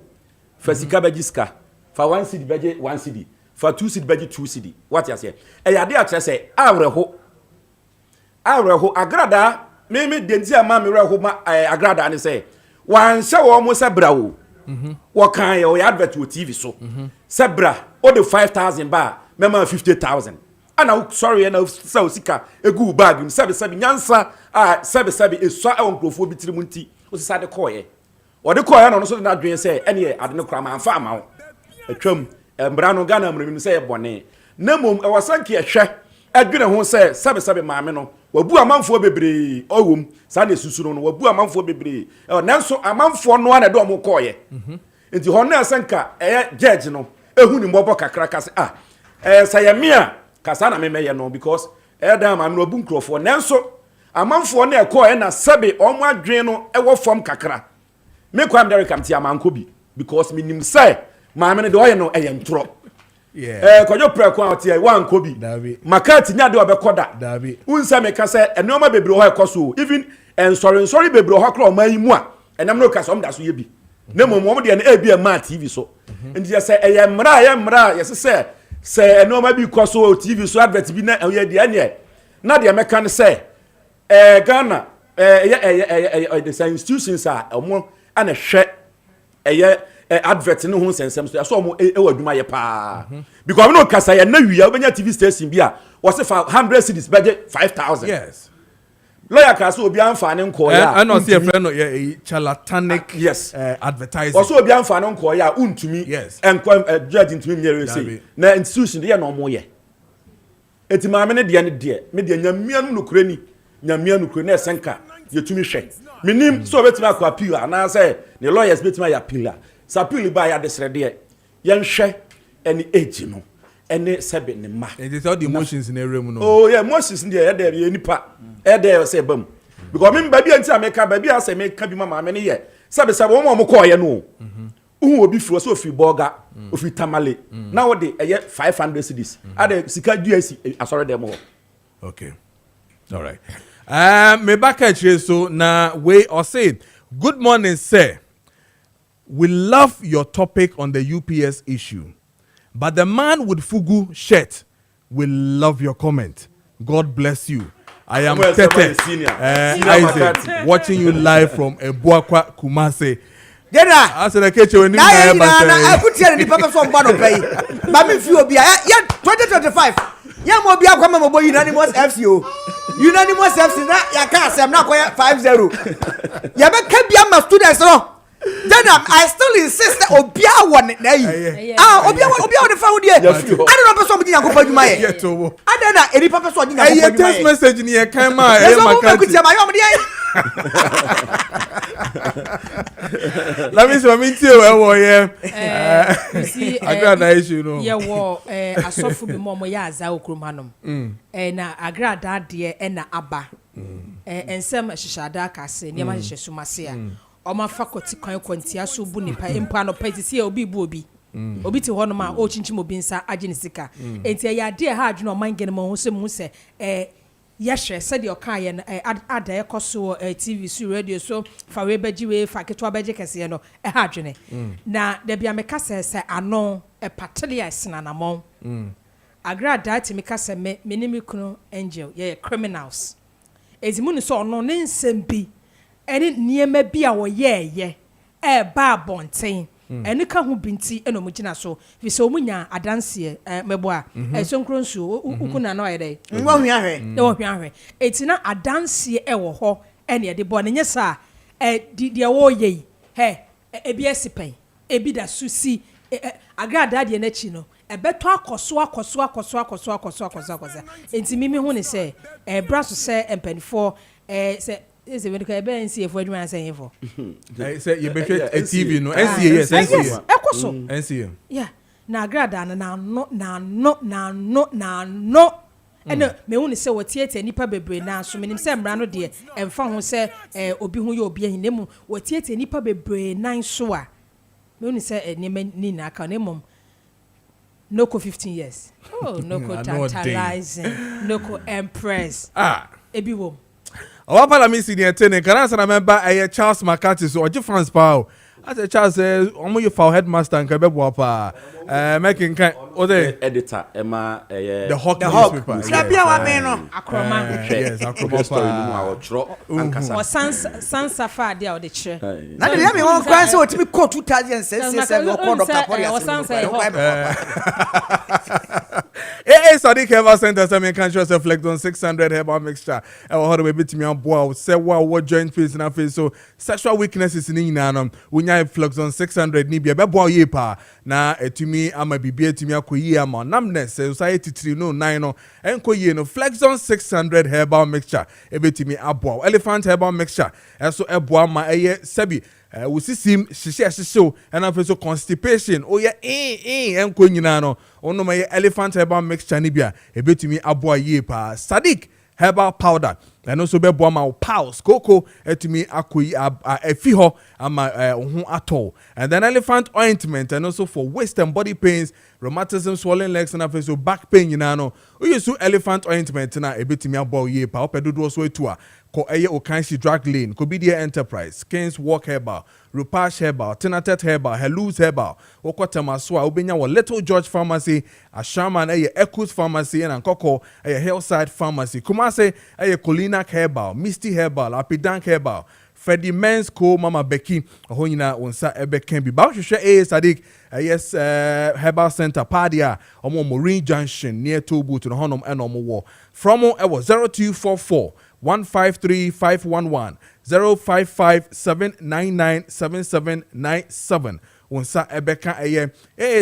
Fasika Bajiska, for 1 city budget 1 city, for 2 city budget 2 city. What you say? A idea to say, Areho agrada, maybe Dentia Mammy Rahoma agrada and say, one show almost a brow. What kind of advert to TV so? Sebra, all the 5,000 bar, member 50,000. And I'm sorry, and I'll sell Sika a good bag in 7 answer. 7 is so uncle for Bitrimunti, was sad the coy. Or the coin on so that dream say any I don't cram and farm out. A chum and Brano Ganam say bonnet. Nemum I was sanky a share. I didn't who say 7 mameno. Well, boo a man for baby. Oh, Sunday Susun, well, boo a man for baby. Oh, now so a man for no one a domo coy. Into Honor Sanka, judge no, a huni moboka crackers. Sayamia, Casana may know because Adam I'm no bunkro for Nanso. A man for near coy and a sabi on my dreno, a wolf from Kakra. Me kwam Derek am tia mankobi because me nim say ma me de oye no eyentro Kojo Preko tia wan kobi makati nya de obekoda unsa me ka say enoma bebre ho ekoso even sorry bebre ho kra o man mu a enam no ka so mda so ye bi na mom de na e bi ma TV so ndi ya say eyemra yes say enoma bi koso TV so advert bi na ye de ane na de me kan say Ghana the institutions are omo and a share advert no ho sensem so so mo e wadwuma ye pa because no kasa ye na wi obenya TV station bia was 100 cities budget 5,000 yes lawyer kasa obi anfa ne nko ya and no see a friend no charlatanic yes advertising was obi anfa ne nko ya untumi yes enko judge ntumi mere say na institution de ye no mo ye eti ma me ne de me de nyamia no kura ni nyamia no kro na esenka yetumi hwe minim so betimi akọ appeal ana say the lawyers betimi ya appeal sa appeal ba ya desrede yen hwe any age no any sebe ne ma it is all the emotions in every room no oh yeah emotions in there there ye nipa there say bam because me ba bia nti ameka ba bia say me ka bi mama me ne ye sebe wo call ye no obi firo so ofi burger ofi tamale na wo de 500 cedis ade sika duasi asore dem ho okay all right me back at you so na way or say good morning sir, we love your topic on the UPS issue, but the man with fugu shirt will love your comment. God bless you. I am Tete Isaac, watching you live from Ebuakwa Kumase. Dena, I said, I catch you when you I put here in the paper from Bano Pay. Mami Fiobia, 2025. Yamo Bia Kwamo unanimous FCO. Unanimous FC, ya can't say I'm not quite 5-0. Yabaka Biama students, no. Then I still insist that Obia won it. Obia the found here. I don't know somebody I go for my head. I don't know any purpose on your text message in here. Come on, let me see you see I got that issue no yeah wo asofu bi mo ya aza okrum hanom na agrada de na aba ensem hihada kase niam hihye sumase a o ma fakoti kwan kwantia so bu nipa empa no petisi obi bu obi obi ti hono ma o chinchim obi nsa age ne sika enti ya de ha adwene o mangene mo ho se mu se yehwe said your car yen ada ekoso TV so radio so fa we beji we fa keto abeje kese no ha adwene na da bia meka se ano patele asena na mon agra that meka se me nimi kunu angel ye criminals ezimu ni so no ne nsem bi eni niema bi a wo ye ba bonten eni ka ho binti eno mu gina so fi so munya adanse mebo a so nkronsu ukuna na oyede wo hwahwe etina adanse wo ho ene de bo ne nyesa de wo ye ebi esipen ebi da susi agrada de na chi no ebeto akoso enti mimi hu ne se braso se empanifo se is it when you can see if we're doing saying for say you bet a TV no NCA ekoso NCA yeah na grada na no ene me hu ne se wotiete nipa bebre na so menim se mra no de emfa ho se obi hu ye obi ahinemu wotiete nipa bebre nan so a me hu ne se ni na aka ne mom Noko 15 years oh Noko tantalizing Noko empress ebi wo Our parliament senior tenant, can I remember Charles McCarthy, so or France Pow. As a Charles says, almost for headmaster and Quebec, making kind of the editor, Emma, the Hawk newspaper. Akroma. Yes, Akroma. Or Sans Safa, they are the chair. Now, the other one cries out to me, call 2007 or Sadiq Herbal Center, some country reflect on 600 herbal mixture. How do we beat me on board? Say what joint face in our face. So sexual weaknesses in Inanum. When you flux on 600 Nibia, Babo Yepa. Now, to me, I'm a BB to me, a Koyama, numbness, society 3 no 9 and Koyeno flex on 600 herbal mixture. Ebe to me, abo elephant herbal mixture. And so, a boa my sebi. We see him, she show, and I'm so constipation. Oh, yeah, and Koyinano. Oh, no, my elephant herbal mixture, Nibia. Ebe to me, abo yepa. Sadiq herbal powder. And also be boama pals cocoa to me akui a fiho ama at all. And then elephant ointment and also for waist and body pains, rheumatism, swollen legs and also back pain you know. We use elephant ointment na a bit me about ye pa opedo so to ko eye okanshi drug lane, Kobidia Enterprise, Skins Walk Herbal, Rupash Herbal, Tinatet Herbal, Helus Herbal, Okwatemaswa, Ubenya wa Little George Pharmacy, a Shaman eye Ekus Pharmacy and Koko eye Hillside Pharmacy. Kumase eye Colina Herbal, Misty Herbal, Apidank Herbal, Freddie Men's Co, Mama Becky, Honina, Unsa Ebe Kembi. Baushusha Sadiq, yes, Herbal Center, Padia, Omo Marine Junction, near Tobu to the Honum and Omo War. From Ewo 0244 153 511 055 799 7797. wonsa ebeka eye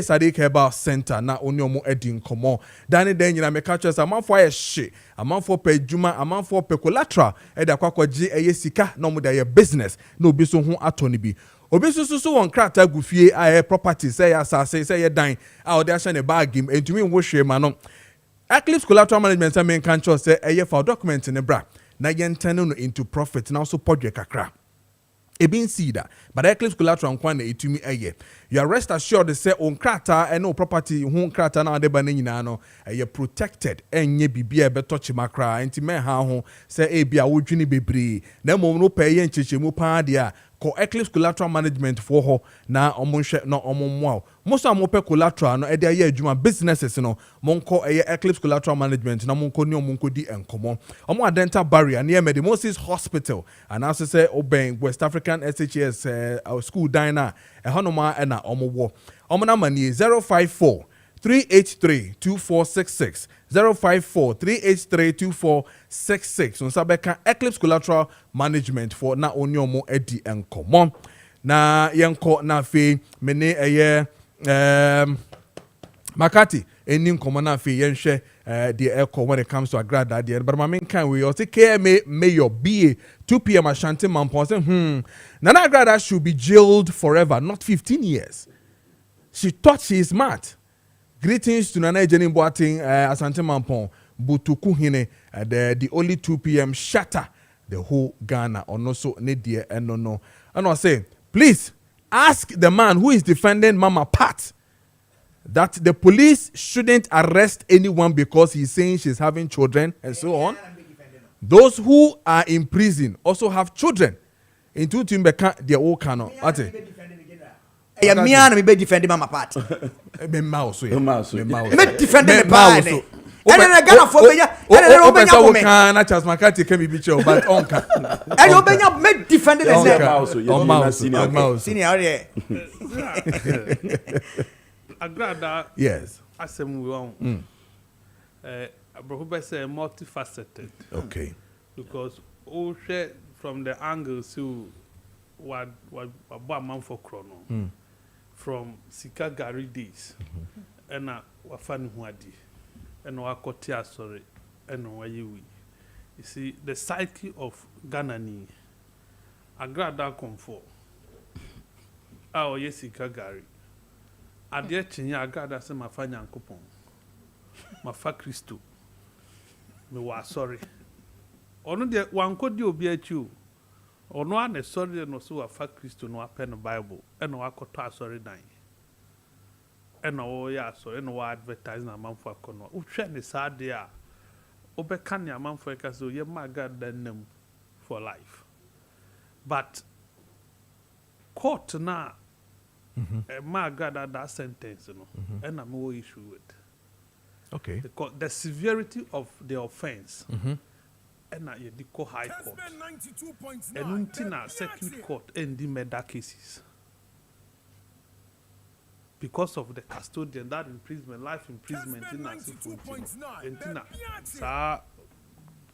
Sadiq Herbal Center na oni omo edi nkomo dane den nyina meka kyerɛ sɛ amanfo ayɛ hye amanfo pɛ adwuma amanfo pɛ collateral ɛde akwakɔgye eye sika na omo de ayɛ business na obi so ho atɔ ne bi obi so won krata gufie a property say ya asase say ya dan a ode ahye ne bag im entumi nwo hwe ma no Eclipse Collateral Management say men kan cho say eye for document ne bra na yen turn no into profit na so podwe kakra e bin see that but Eclipse Collateral nkwa na etumi eye you are rest assured say on krata and no property ho krata na ade ba na nyina no eye protected enye bibia be touch makra enti men ha ho say e bia wodwini bebre na mom no pay yen chechemu pa de a ko Eclipse Collateral Management for ho na omonhwe na omomwa most am pe collateral no e dey adwuma businesses no monko Eclipse Collateral Management na monko ni omonko di enkomo omo dental barrier near Medimosis Hospital and also say oben West African SHS school diner e honoma e na omo wo omo na mani 054 383-2466 054-383-2466 on sabeka Eclipse Collateral Management for na onyomo edi enkomo na yenko na fe mene Makati eni nkomo na fe yenhwe the echo when it comes to agrada there but my main can we also KMA Mayor BA 2 p.m. Ashanti Mampo say Nana Agrada should be jailed forever not 15 years. She thought she is mad. Greetings to Nana Jenny Boating Asante Mampon Butuku Hine the only 2 p.m. shatter the whole Ghana or no so Nidia and no. And I say, please ask the man who is defending Mama Pat that the police shouldn't arrest anyone because he's saying she's having children and so on. Those who are in prison also have children. In two Timbeka, their old canon. Yeah, me and me be defending Mama Pat. Me mouse. Me defending the Pat. And then I got for me. And then Obenya for me. Na Charles Makati can be bicho, but onka. And Obenya me defending the mouse. Senior, yeah. Agrada. Yes. Asem we want. Abraham say multifaceted. Okay. Because all share from the angles to what man for chrono. From Sika Gary days, and wafani huadi, and wakotia sorry, and wayewi. You see the psyche of Ghanani. Agrada comfort. Yes, Sika Gary. Adia chinya agrada se mafanya nkupon. Mafa Christo. Me wa sorry. Ono de wanko di obi achu. Ono ane sorry no so afa Christo no apen the Bible eno akoto asori dan eno ya so eno wa advertise na manfo akono uhwe ne sade a obeka ne manfo e ka so ye magad dan for life but court na magad that sentence no and am wo issue with okay the severity of the offense and you go high court and until circuit court and the murder cases because of the custodian that imprisonment life imprisonment in that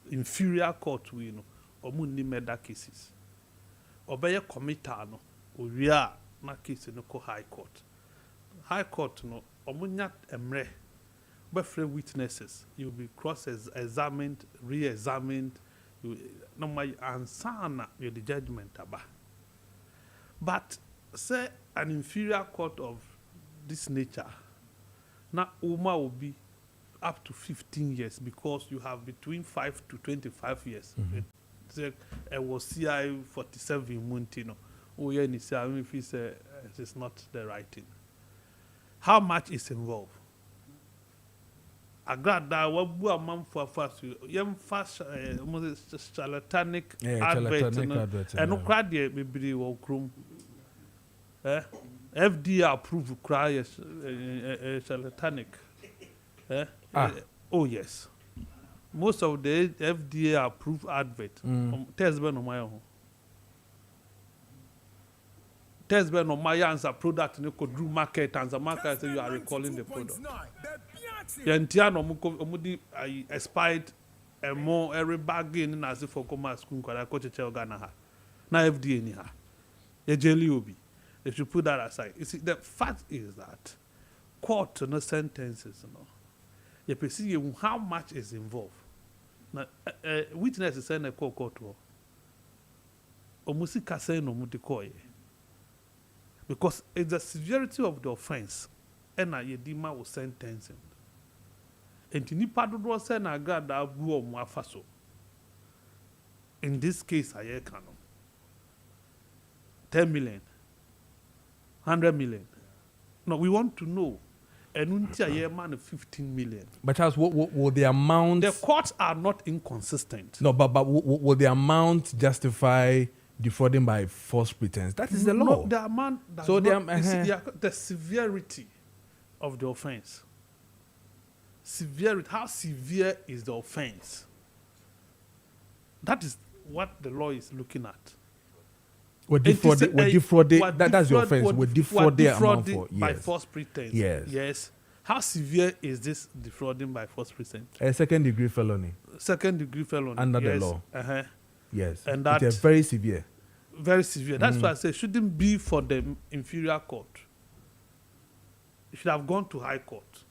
inferior court we know or mundi murder cases obey committer no we are na case no go high court no omunya emre but for witnesses, you will be cross-examined, re-examined. No my answer the judgment about. But say an inferior court of this nature, now Uma will be up to 15 years because you have between 5 to 25 years. It was CI 47 Montino. Oh yeah, if he say it's not the right thing. How much is involved? Agrada wabu a man for fast yem fast charlatanic advert and no crowd there be wo krum FDA approve cry charlatanic oh yes most of the FDA approved advert Kessben on my own Kessben on my answer product no could do market and the market say you are recalling the product. Yantiano omudi expired and more every bargain in as if for commerce school because I coach Ghana ha. Na FDA ni ha. Ye jelly obi. If you put that aside, you see, the fact is that court no sentences, you perceive how much is involved. Now, witness is saying a court almost saying no mutikoye because it's the severity of the offense, and a yedima was sentencing. And nipa dodo say na God that blew on faso. In this case, I can 10 million, 100 million. No, we want to know. And until a year man 15 million. But Charles, what the amount? The courts are not inconsistent. No, but will the amount justify defrauding by false pretense? That is the law. No, the amount. Does So not, the severity of the offense. Severity. How severe is the offense? That is what the law is looking at. That's your offense. We're defrauding amount for by false pretense. Yes. How severe is this defrauding by false pretense? A second degree felony. Second degree felony. Under the law. Yes. And that is very severe. Very severe. That's why I say it shouldn't be for the inferior court. It should have gone to high court.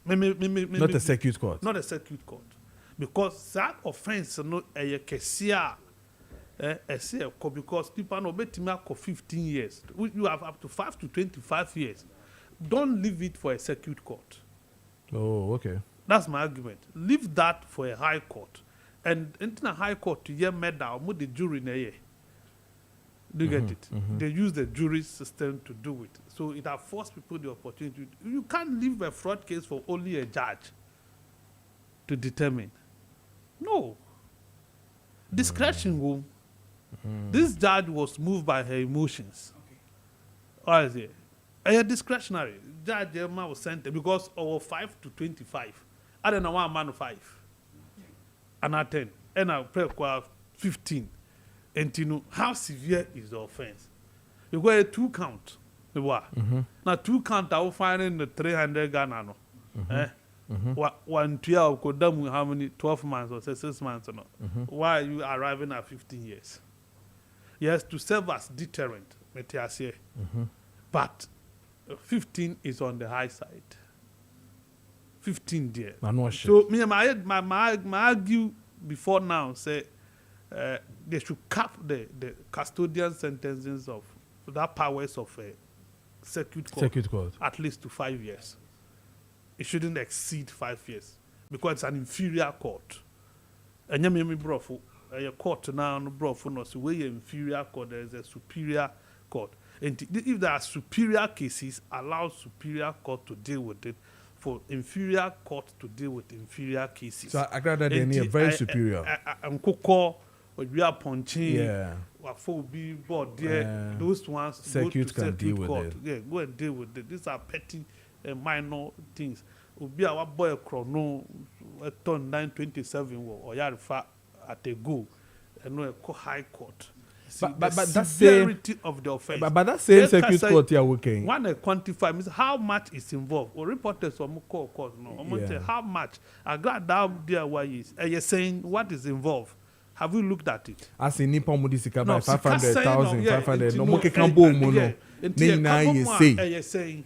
Not a circuit court. Not a circuit court. Because that offense no a kesia because people no bet me 15 years. You have up to 5 to 25 years. Don't leave it for a circuit court. Oh, okay. That's my argument. Leave that for a high court. And in a high court to hear medal, the jury in a year. Do you get it? They use the jury system to do it. So it has forced people the opportunity. You can't leave a fraud case for only a judge to determine. No. Discretion room. This judge was moved by her emotions. What is it? A discretionary. Judge Emma was sent because of 5 to 25. I don't know one man 5. And I 10. And I pray 15. And you know how severe is the offense? You got a 2 count. Now 2 count I will find in the 300 Ghana. One 12 could done how many 12 months or 6 months or not? Why are you arriving at 15 years? Yes, to serve as deterrent, but 15 is on the high side. 15 there. So me my argue before now say they should cap the custodian sentences of that powers of a circuit court at least to 5 years. It shouldn't exceed 5 years because it's an inferior court. And you me brofo a court now no brofo no so we inferior court, there is a superior court. And if there are superior cases, allow superior court to deal with it. For inferior court to deal with inferior cases. So I got that they need very superior. And Koko, we are punching. For be board there. Those ones circuit can deal with court. it. Yeah, go and deal with it. These are petty and minor things. Be our boy chrono turn 927 or Yarifa at a go and no a high court. But that's severity of the offense. But that same circuit court you are working. One quantify means how much is involved. Or reporters from court no. I'm going to say how much. I got down there why is. And you're saying what is involved. Have you looked at it? As in Nippon Mudisika by 500,000, 500. No more can boom. You're saying.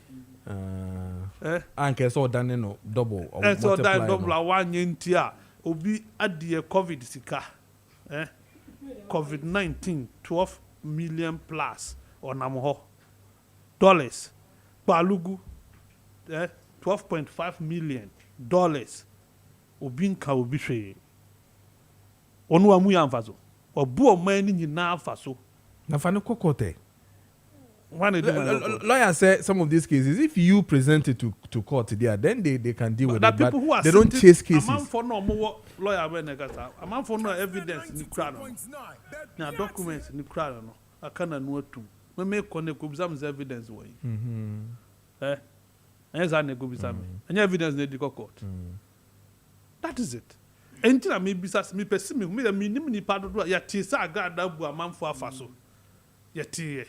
Anke so done no double or multiply. So that double one yentia. Obi adie COVID sika. COVID-19 $12 million plus on $12. Palugu $12.5 million. Obinka obishwe. Onu amu ya mfaso. Obu omani nyina afaso. Na fane kokote. Lawyer said some of these cases, if you present it to court there, then they can deal with it. But who are they don't chase cases. A man for no more lawyer when a man for no evidence in the crowd. Now documents in the crowd. I cannot know to. We make connect with some evidence way. And yes, I go with some. And evidence in the court. That is it. Until I may be me pessimistic, me the minimum part of what Yatisa got that a man for a faso. Yet.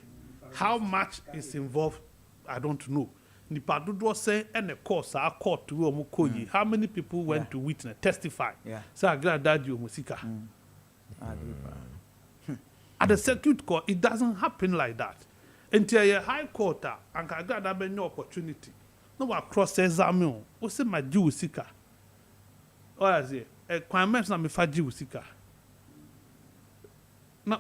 How much is involved, I don't know. Nipadudo say and the course our court to Omukoyi. How many people went to witness, testify? So I glad that you musika. At the circuit court, it doesn't happen like that. Enti a high court anka agrada be no opportunity. No wa cross examine o se ma ji usika. O ya say e kwan me na me fa ji usika. Na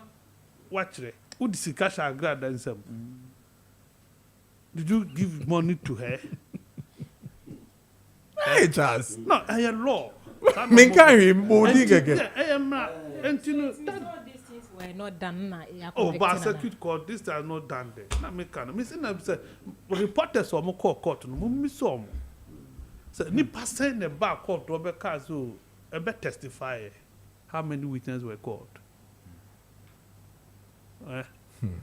watch re. Who the sika sha agrada nsam. Did you give money to her? Hey, Charles. No, I law. Me can't remember again. I am not. And you know All these things were not done na. oh, but circuit court, this is not done there. Na me can. Me say na say reporters or mo call court no mo miss om. Say ni pastor in the back court do be ka so e be testify how many witnesses were called.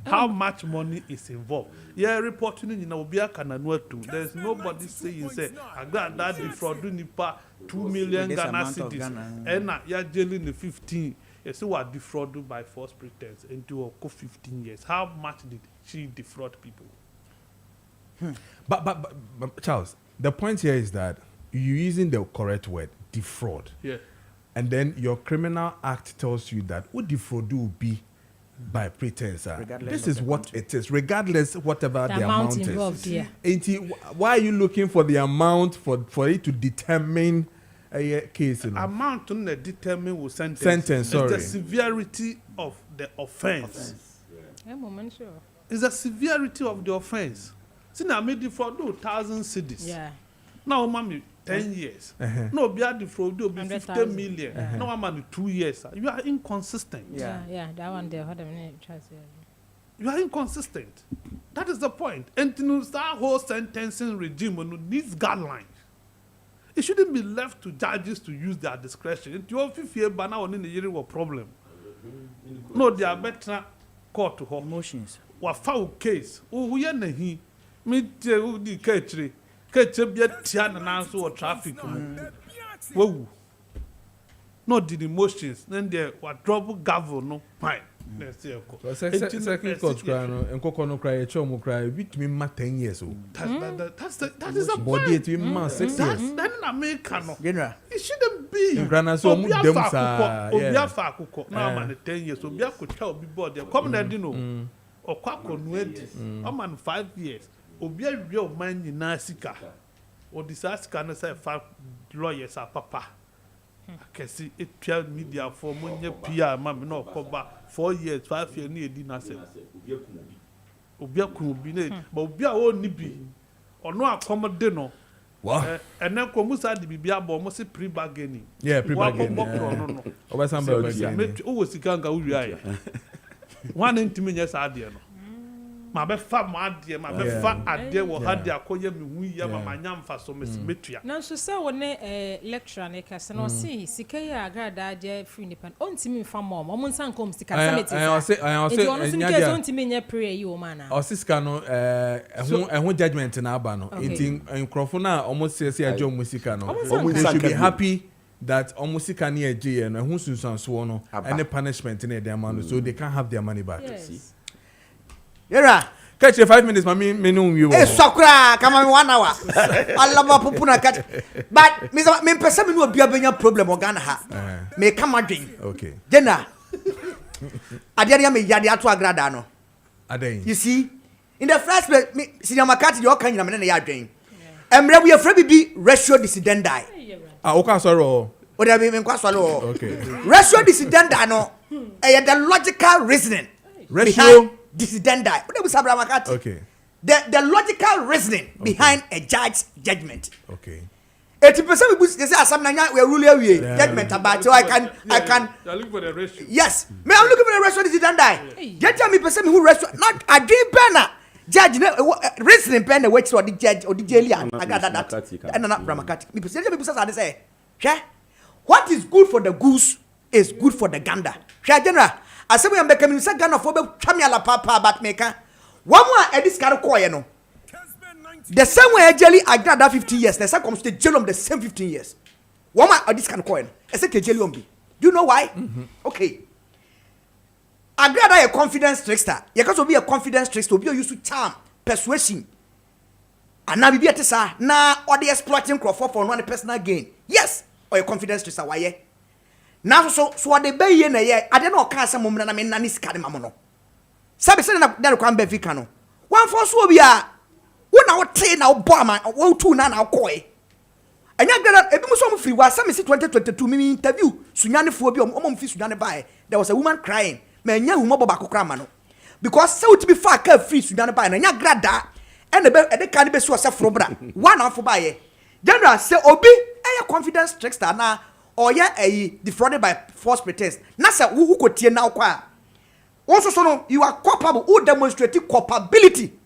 How much money is involved? Yeah, reporting in Obia Kananua too. There's nobody saying say I got that defraud nipa 2 million Ghana cedis. And you're jailing the 15. You see what defrauded by false pretense into 15 years. How much did she defraud people? But Charles, the point here is that you're using the correct word, defraud. Yeah. And then your criminal act tells you that what defraud will be by pretense. This is what it is, regardless whatever the amount involved, is. yeah. Why are you looking for the amount for it to determine a case? Amount to determine will sentence. Sentence, sorry. It's the severity of the offense. Yeah, moment sure. It's the severity of the offense. See now, made defraud 1,000 cedis. Yeah. Now, mommy, 10 years. No, be a defraud, be 50 100,000. million. No, I'm 2 years. You are inconsistent. Yeah, that one there. Hold a minute, Charles. You are inconsistent. That is the point. And to know that whole sentencing regime needs guidelines. It shouldn't be left to judges to use their discretion. If you have fear, but now in the year of problem. No, they are better court to hold Emotions. What foul case? Oh, we are nahi. Me tell the catchery. Catch up yet tian and answer or traffic. Whoa. Not the emotions. Then there were trouble gavel no fine. Let's say second court cry and cocoa cry a chomo cry with me 10 years old. That is a Body point. to him 6 That's years. then American. General. It shouldn't be. Grana so mu dem sa, yeah. Obia fa akukọ. Now man 10 years. Obia could tell be board. Come na di no. Okwako nuedi. Man 5 years. Obia real man ni na sika. O disasika no say 5 lawyers are papa. Akesi etwa media for monye PR mam na okoba 4 years 5 years ni edi na se. Obia kun bi na but obia o ni bi. Ono akomode no. What? And then Komusa di bibia bo mo se pre-bargaining. Yeah, pre-bargaining. No. Obasamba Me o sikanga uri aye. One intimi nya sa ade no. Ma be fa ma ade, ma be fa ade wo ha de akoye me hu ya ma manya mfa so metua. Na so say woni lecturer ne ka se no see sika ya agrada ade free nipan. Ontimi mfa mo mo nsan kom sika sameti. I say nya ontimi nya pray yi o mana. O sika no ehun judgment na aba no. Nti nkrofo na omo se ajo musika no. Omo should be happy that almost can near J and who's so no any punishment in their money, so they can't have their money back. Yes. Yera. Catch you 5 minutes, mami. Me know you. Eh, Sakura, come on 1 hour. Allah ma pupuna catch. But me person me no bia benya problem o Ghana ha. Me come adwin. Okay. Jenna. Adia me yade ato agrada no. Aden. You see, in the first place, me senior makati you kan nyina me na ya adwin. Emre we afra bibi ratio decidendi. Ah, okay, sorry. O da be me kwa swalo. Okay. Ratio decidendi no. The logical reasoning. Ratio Decidendi. Okay. The logical reasoning behind a judge's judgment. Okay. 80% we say asam nanya we rule judgment about so I can You're looking for the ratio. yes. Me I'm looking for the ratio decidendi. Get me person who ratio not agree banner. Judge reasoning pen the which or the judge or the jailer. I got that. And not Ramakati. Me person say, what is good for the goose is good for the gander. General, I say we am becoming say Ghana for be twame ala papa but maker. One more at this kind of coin no. The same way jelly I got that 50 years. The same comes to jail on the same 15 years. One more at this kind of coin. I say jelly on be. Do you know why? Okay. I got a confidence trickster. You can be a confidence trickster. Be used to charm, persuasion. And now be at sa na or the exploiting Crawford for one personal gain. Yes, or a confidence trickster. Why? Now so what they be ye na ye. I don't know can some woman na me nani skade mamono. Sabe say na there kwan be fika no. one for so be a when I would now bomb and 2 now koi. And you got a bit free was some 2022 me interview Sunyani phobia fish Sunyani by. There was a woman crying, man, young mobile back cramano. Because so to be far free Sunyani by and you grad that and the can't be so from one off for buy. General say Obi a confidence trickster now or yeah a defrauded by false pretense. Nasa who could tear now qua. Also so you are culpable who demonstrated culpability.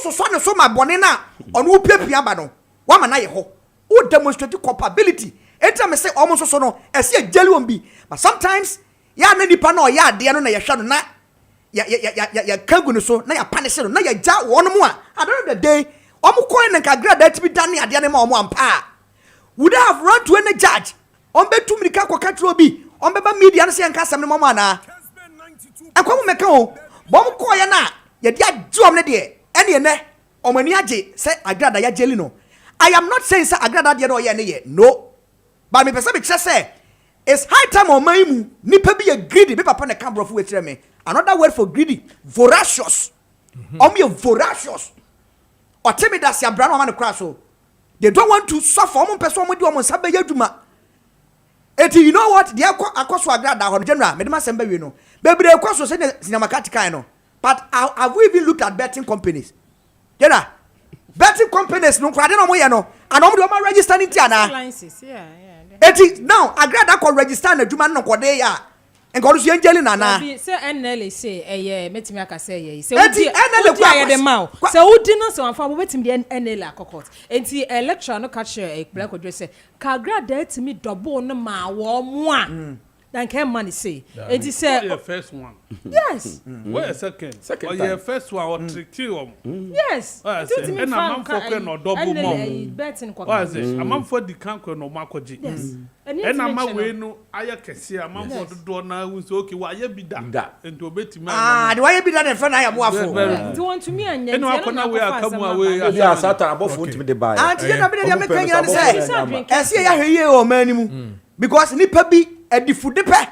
So so my bonena on who pay piabano. Woman I ho who demonstrate culpability. Anytime I say almost so no, I see a jelly won't be. But sometimes ya nani pano ya dear no ya shadow na ya kanguno so na ya punish na ya ja one more. At the end of the day, coin and kagra that to be done at the animal one pa. Would I have run to any judge? On bet to me kako katrobi, on beba media and say and cast some mama na. I come meko, bomb coin na ya dia jom ne de. Any ne omaniaje say agrada ya jelino. I am not saying say agrada de no ye no. But me person be say it's high time on maimu nipa be a greedy be papa na camera fu etre me. Another word for greedy, voracious. Me voracious. Or tell me that's your brand man crash so. They don't want to suffer on person do on sabe yaduma. Eti you know what? They akwaso agrada on general me dem sembe we no. Baby they akwaso say cinema katika no. But have we even looked at betting companies? Yeah, betting companies no kwade no mo ye no. And no do register in Tiana. Licenses, yeah. Eti now agree that register na djuma no kwade ya. Enko so angeli na na. Say NL say metimi aka say ye. Say eti NL kwa ye de ma. Say udi no so anfa mo metimi de NL akokot. Enti electoral no catch black odwe say ka agree that etimi double no ma wo mo a. Then can money say it is your first one. Yes. Where second or time. your first one or trick you. Yes. And a man for no double mom. Betting What is it? A man for the canker no makoji. Yes. And a man we no I can see a man for the door now who's okay. Why you be that into a betting man? Ah, do I be that in front I am waffle? Do want to me and you know I come away. Yeah, Satan above food to the buy. And you know be making you say. I see ya here o manimu. Because nipa bi edifude pe.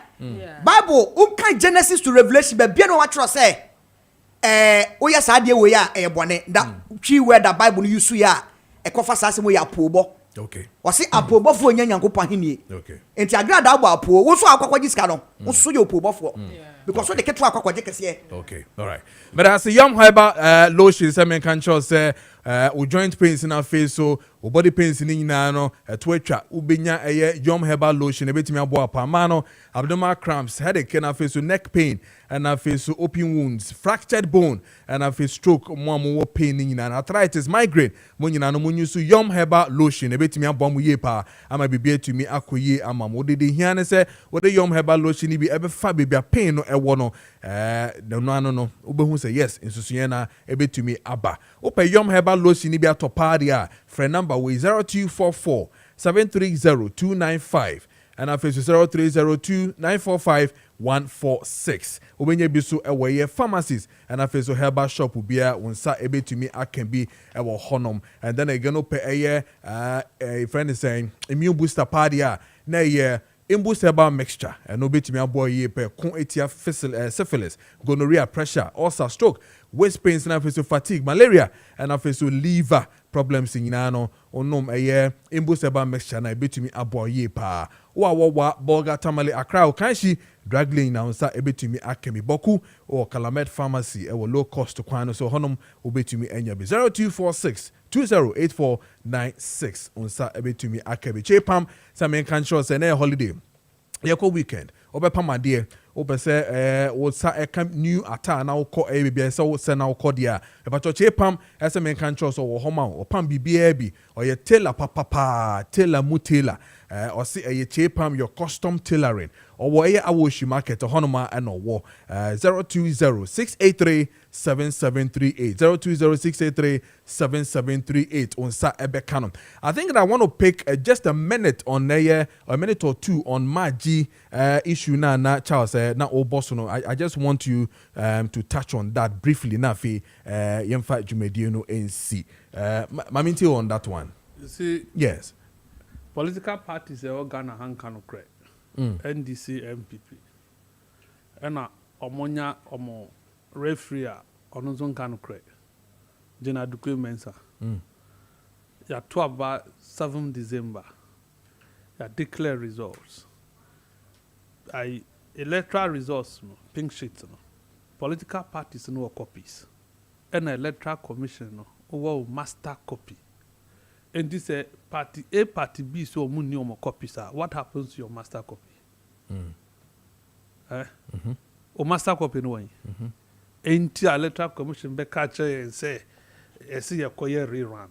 Bible unka Genesis to Revelation be bia no wa tro say oya saade we ya bone da twi word da Bible use ya ekofa sase mo ya pobo. Okay. O se apobo fo nya nyankopon ahenie. Okay. Enti agrada abo apo wo so akwakwaji sika no wo so ye opobo fo. Because so de keto akwakwaji kese. Okay. All right. But as a young hyper lotion semen kan cho say o joint pains in our face so o body pains ni nyina no twetwa ubenya yom herbal lotion ebetimi abo apama no abdominal cramps headache na face so neck pain and na face so open wounds fractured bone and na face stroke mo pain ni nyina arthritis migraine mo nyina no mo nyusu yom herbal lotion ebetimi abo mo ye pa ama bibia tumi akoye ama mo de hia ne se wo de yom herbal lotion ni bi ebe fa bibia pain no ewo no no obehu say yes insusuye na ebetumi aba ope yom herbal lotion ni bi atopade a friend number we 0244 730 295 and our face 0302 945 146 obenye biso ewe pharmacies and our face herbal shop ubia wonsa ebetumi akan bi ewo honom and then again ope a friend is saying immune booster party na Imbus herbal mixture and no bit me a boy ye per con etia syphilis, gonorrhea, pressure, ulcer, stroke, waist pains, and face fatigue, malaria, and a face liver problems in Nano, or nom a year. Imbus herbal mixture, and I bit me a boy ye pa. Wa Bolga Tamale Accra, Kanshi, Dragling now, sa a bit to me Akemi Boku, or Calamet Pharmacy, a low cost to Quano, so Honum, obey to me and yabi 0246 208496 unsa ebetumi akabe chepam sa men kan sure say na holiday yeko weekend obepam ade obese wo sa ekam new ata na ukọ bibia se wo se na ukọ dia e ba chepam ese men kan sure so wo homa opam bibia bi oye tailor papa tailor mutela or see a chepam your custom tailoring or wo awoshi market honoma and wo 020683 7738 020683 7738 on sa ebekanom. I think that I want to pick just a minute on a minute or two on Maakye issue na Charles na obosono. I just want you to touch on that briefly na fi yemfa jumedie no NC. Maminti on that one. You see, yes. Political parties are all Ghana Hankano NDC MPP. And omonya omo referee on zone can crack. Jena Duque Mensa. Ya 12 7 December. Ya declare results. Electoral results, pink sheets, political parties no copies. And electoral commission no master copy. And this party A, party B, so money more copies. What happens to your master copy? O master copy no one. Ain't electoral commission be catch and say, I see a quiet rerun.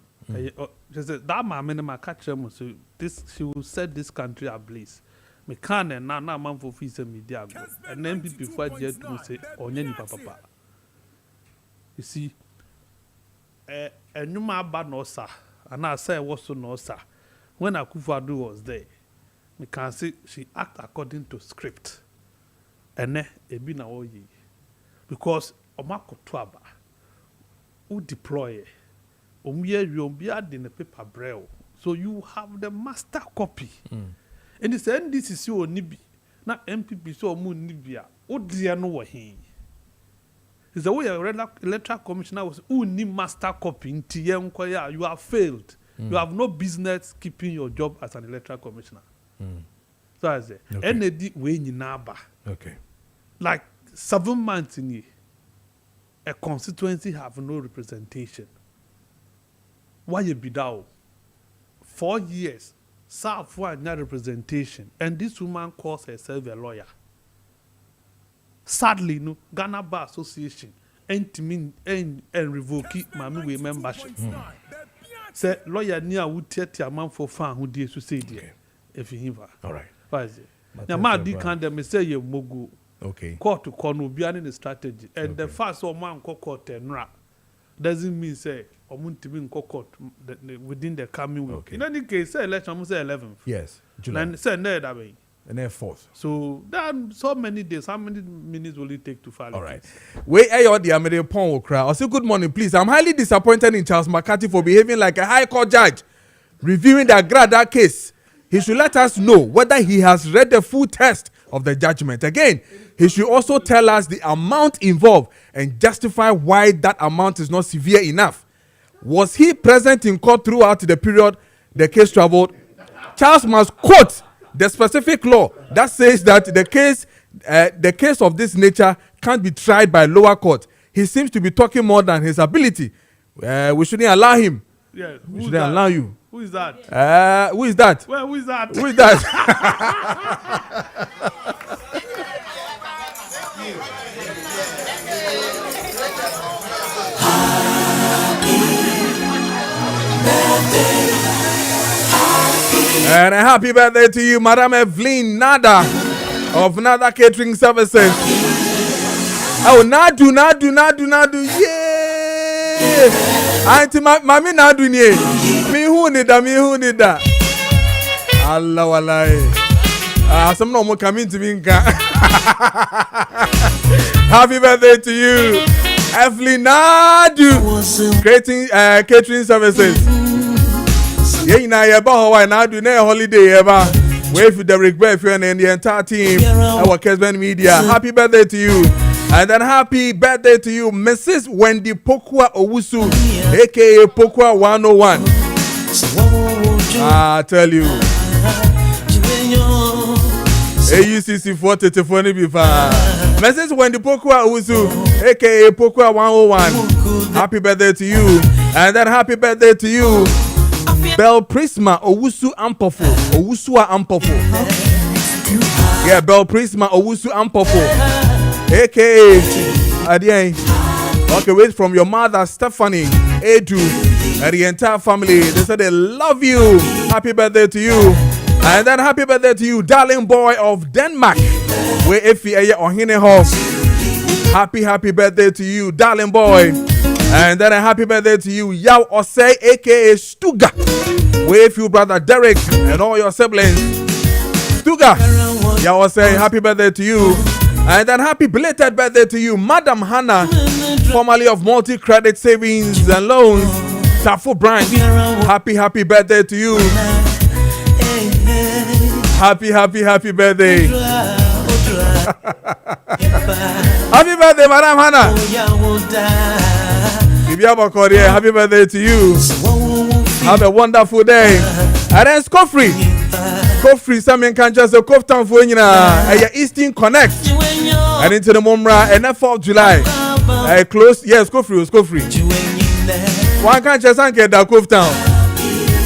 That my minimum catch him so this she will set this country ablaze. Me can and now man for fees and media go. And then before jet to say onyeni papa. You see, a new man bad no sir. And I say was so no sir. When Akufo-Addo was there, me can say she act according to script. And then e be na oyi. Because omako twaba who deploy in the paper braille. So you have the master copy. And this NDC so nibi na MPP so mu nibia. O dia no wa he. Is the way a electoral commissioner was who need master copy nti ye nkoya you have failed. You have no business keeping your job as an electoral commissioner. So I say NAD we nyina ba. Okay. Like 7 months in here, a constituency have no representation. Why you be down? 4 years, serve for no representation, and this woman calls herself a lawyer. Sadly, no Ghana Bar Association and revoke Mami we membership. Say lawyer near would take a man for fun who dear to say dear. If you have all right. Why is it? Now, my dear can't say you mogu. Okay. Court to corner be any strategy, and the first man court and rap doesn't mean say or muntimin court within the coming week. Okay. In any case, say election say 11th. Yes, July. And say no that way. And then 4th. So then so many days. How many minutes will it take to file? All right. Wait, I the American Pong will cry. I'll say good morning, please. I'm highly disappointed in Charles McCarthy for behaving like a high court judge, reviewing the Agrada case. He should let us know whether he has read the full text of the judgment. Again, he should also tell us the amount involved and justify why that amount is not severe enough. Was he present in court throughout the period the case traveled? Charles must quote the specific law that says that the case of this nature can't be tried by lower court. He seems to be talking more than his ability. We shouldn't allow him. Yeah, we shouldn't allow you. Who is that? Who is that? Well, who is that? Who is that? And a happy birthday to you, Madam Evelyn Nada of Nada Catering Services. Oh, Nadu. Yeah. Auntie, mami Nadu nye. Me who need that? Allah walai. Some no more coming to me. Happy birthday to you, Evelyn Nadu, creating catering services. Yeah, na yeba Hawaii na do na holiday yeba. Wait for the request and the entire team. Our Kessben Media. Happy birthday to you. And then happy birthday to you, Mrs. Wendy Pokwa Owusu, aka Pokwa 101. I tell you. AUCC 434 before. Mrs. Wendy Pokwa Owusu, aka Pokwa 101. Happy birthday to you. And then happy birthday to you, Bell Prisma Owusu Ampofo. Owusua Ampofo. Yeah, Bell Prisma Owusu Ampofo. AKA Adieng. Okay, wait from your mother Stephanie, Edu, and the entire family. They said they love you. Happy birthday to you. And then happy birthday to you, darling boy of Denmark. Where if you are on happy birthday to you, darling boy. And then a happy birthday to you, Yao Osei, aka Stuga. With you, brother Derek, and all your siblings. Stuga, Yao Osei, happy birthday to you. And then happy belated birthday to you, Madam Hannah, formerly of Multi Credit Savings and Loans, Tafo Branch. Happy birthday to you. Happy birthday. Happy birthday, Madam Hannah. Happy birthday to you. Have a wonderful day. And then Skofri. Skofri, Samuel can just a Cove Town for you now. Eastern Connect. And into the Mumra and 4th July. Close. Yes, Skofri. One can't just get that Cove Town.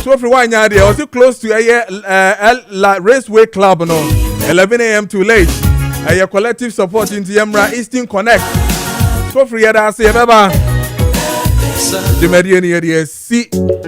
Skofri, one yard there. Also close to a Raceway Club, no. 11 a.m. too late. A collective support into Yemra Eastern Connect. Skofri, I say, Baba. The Median, see.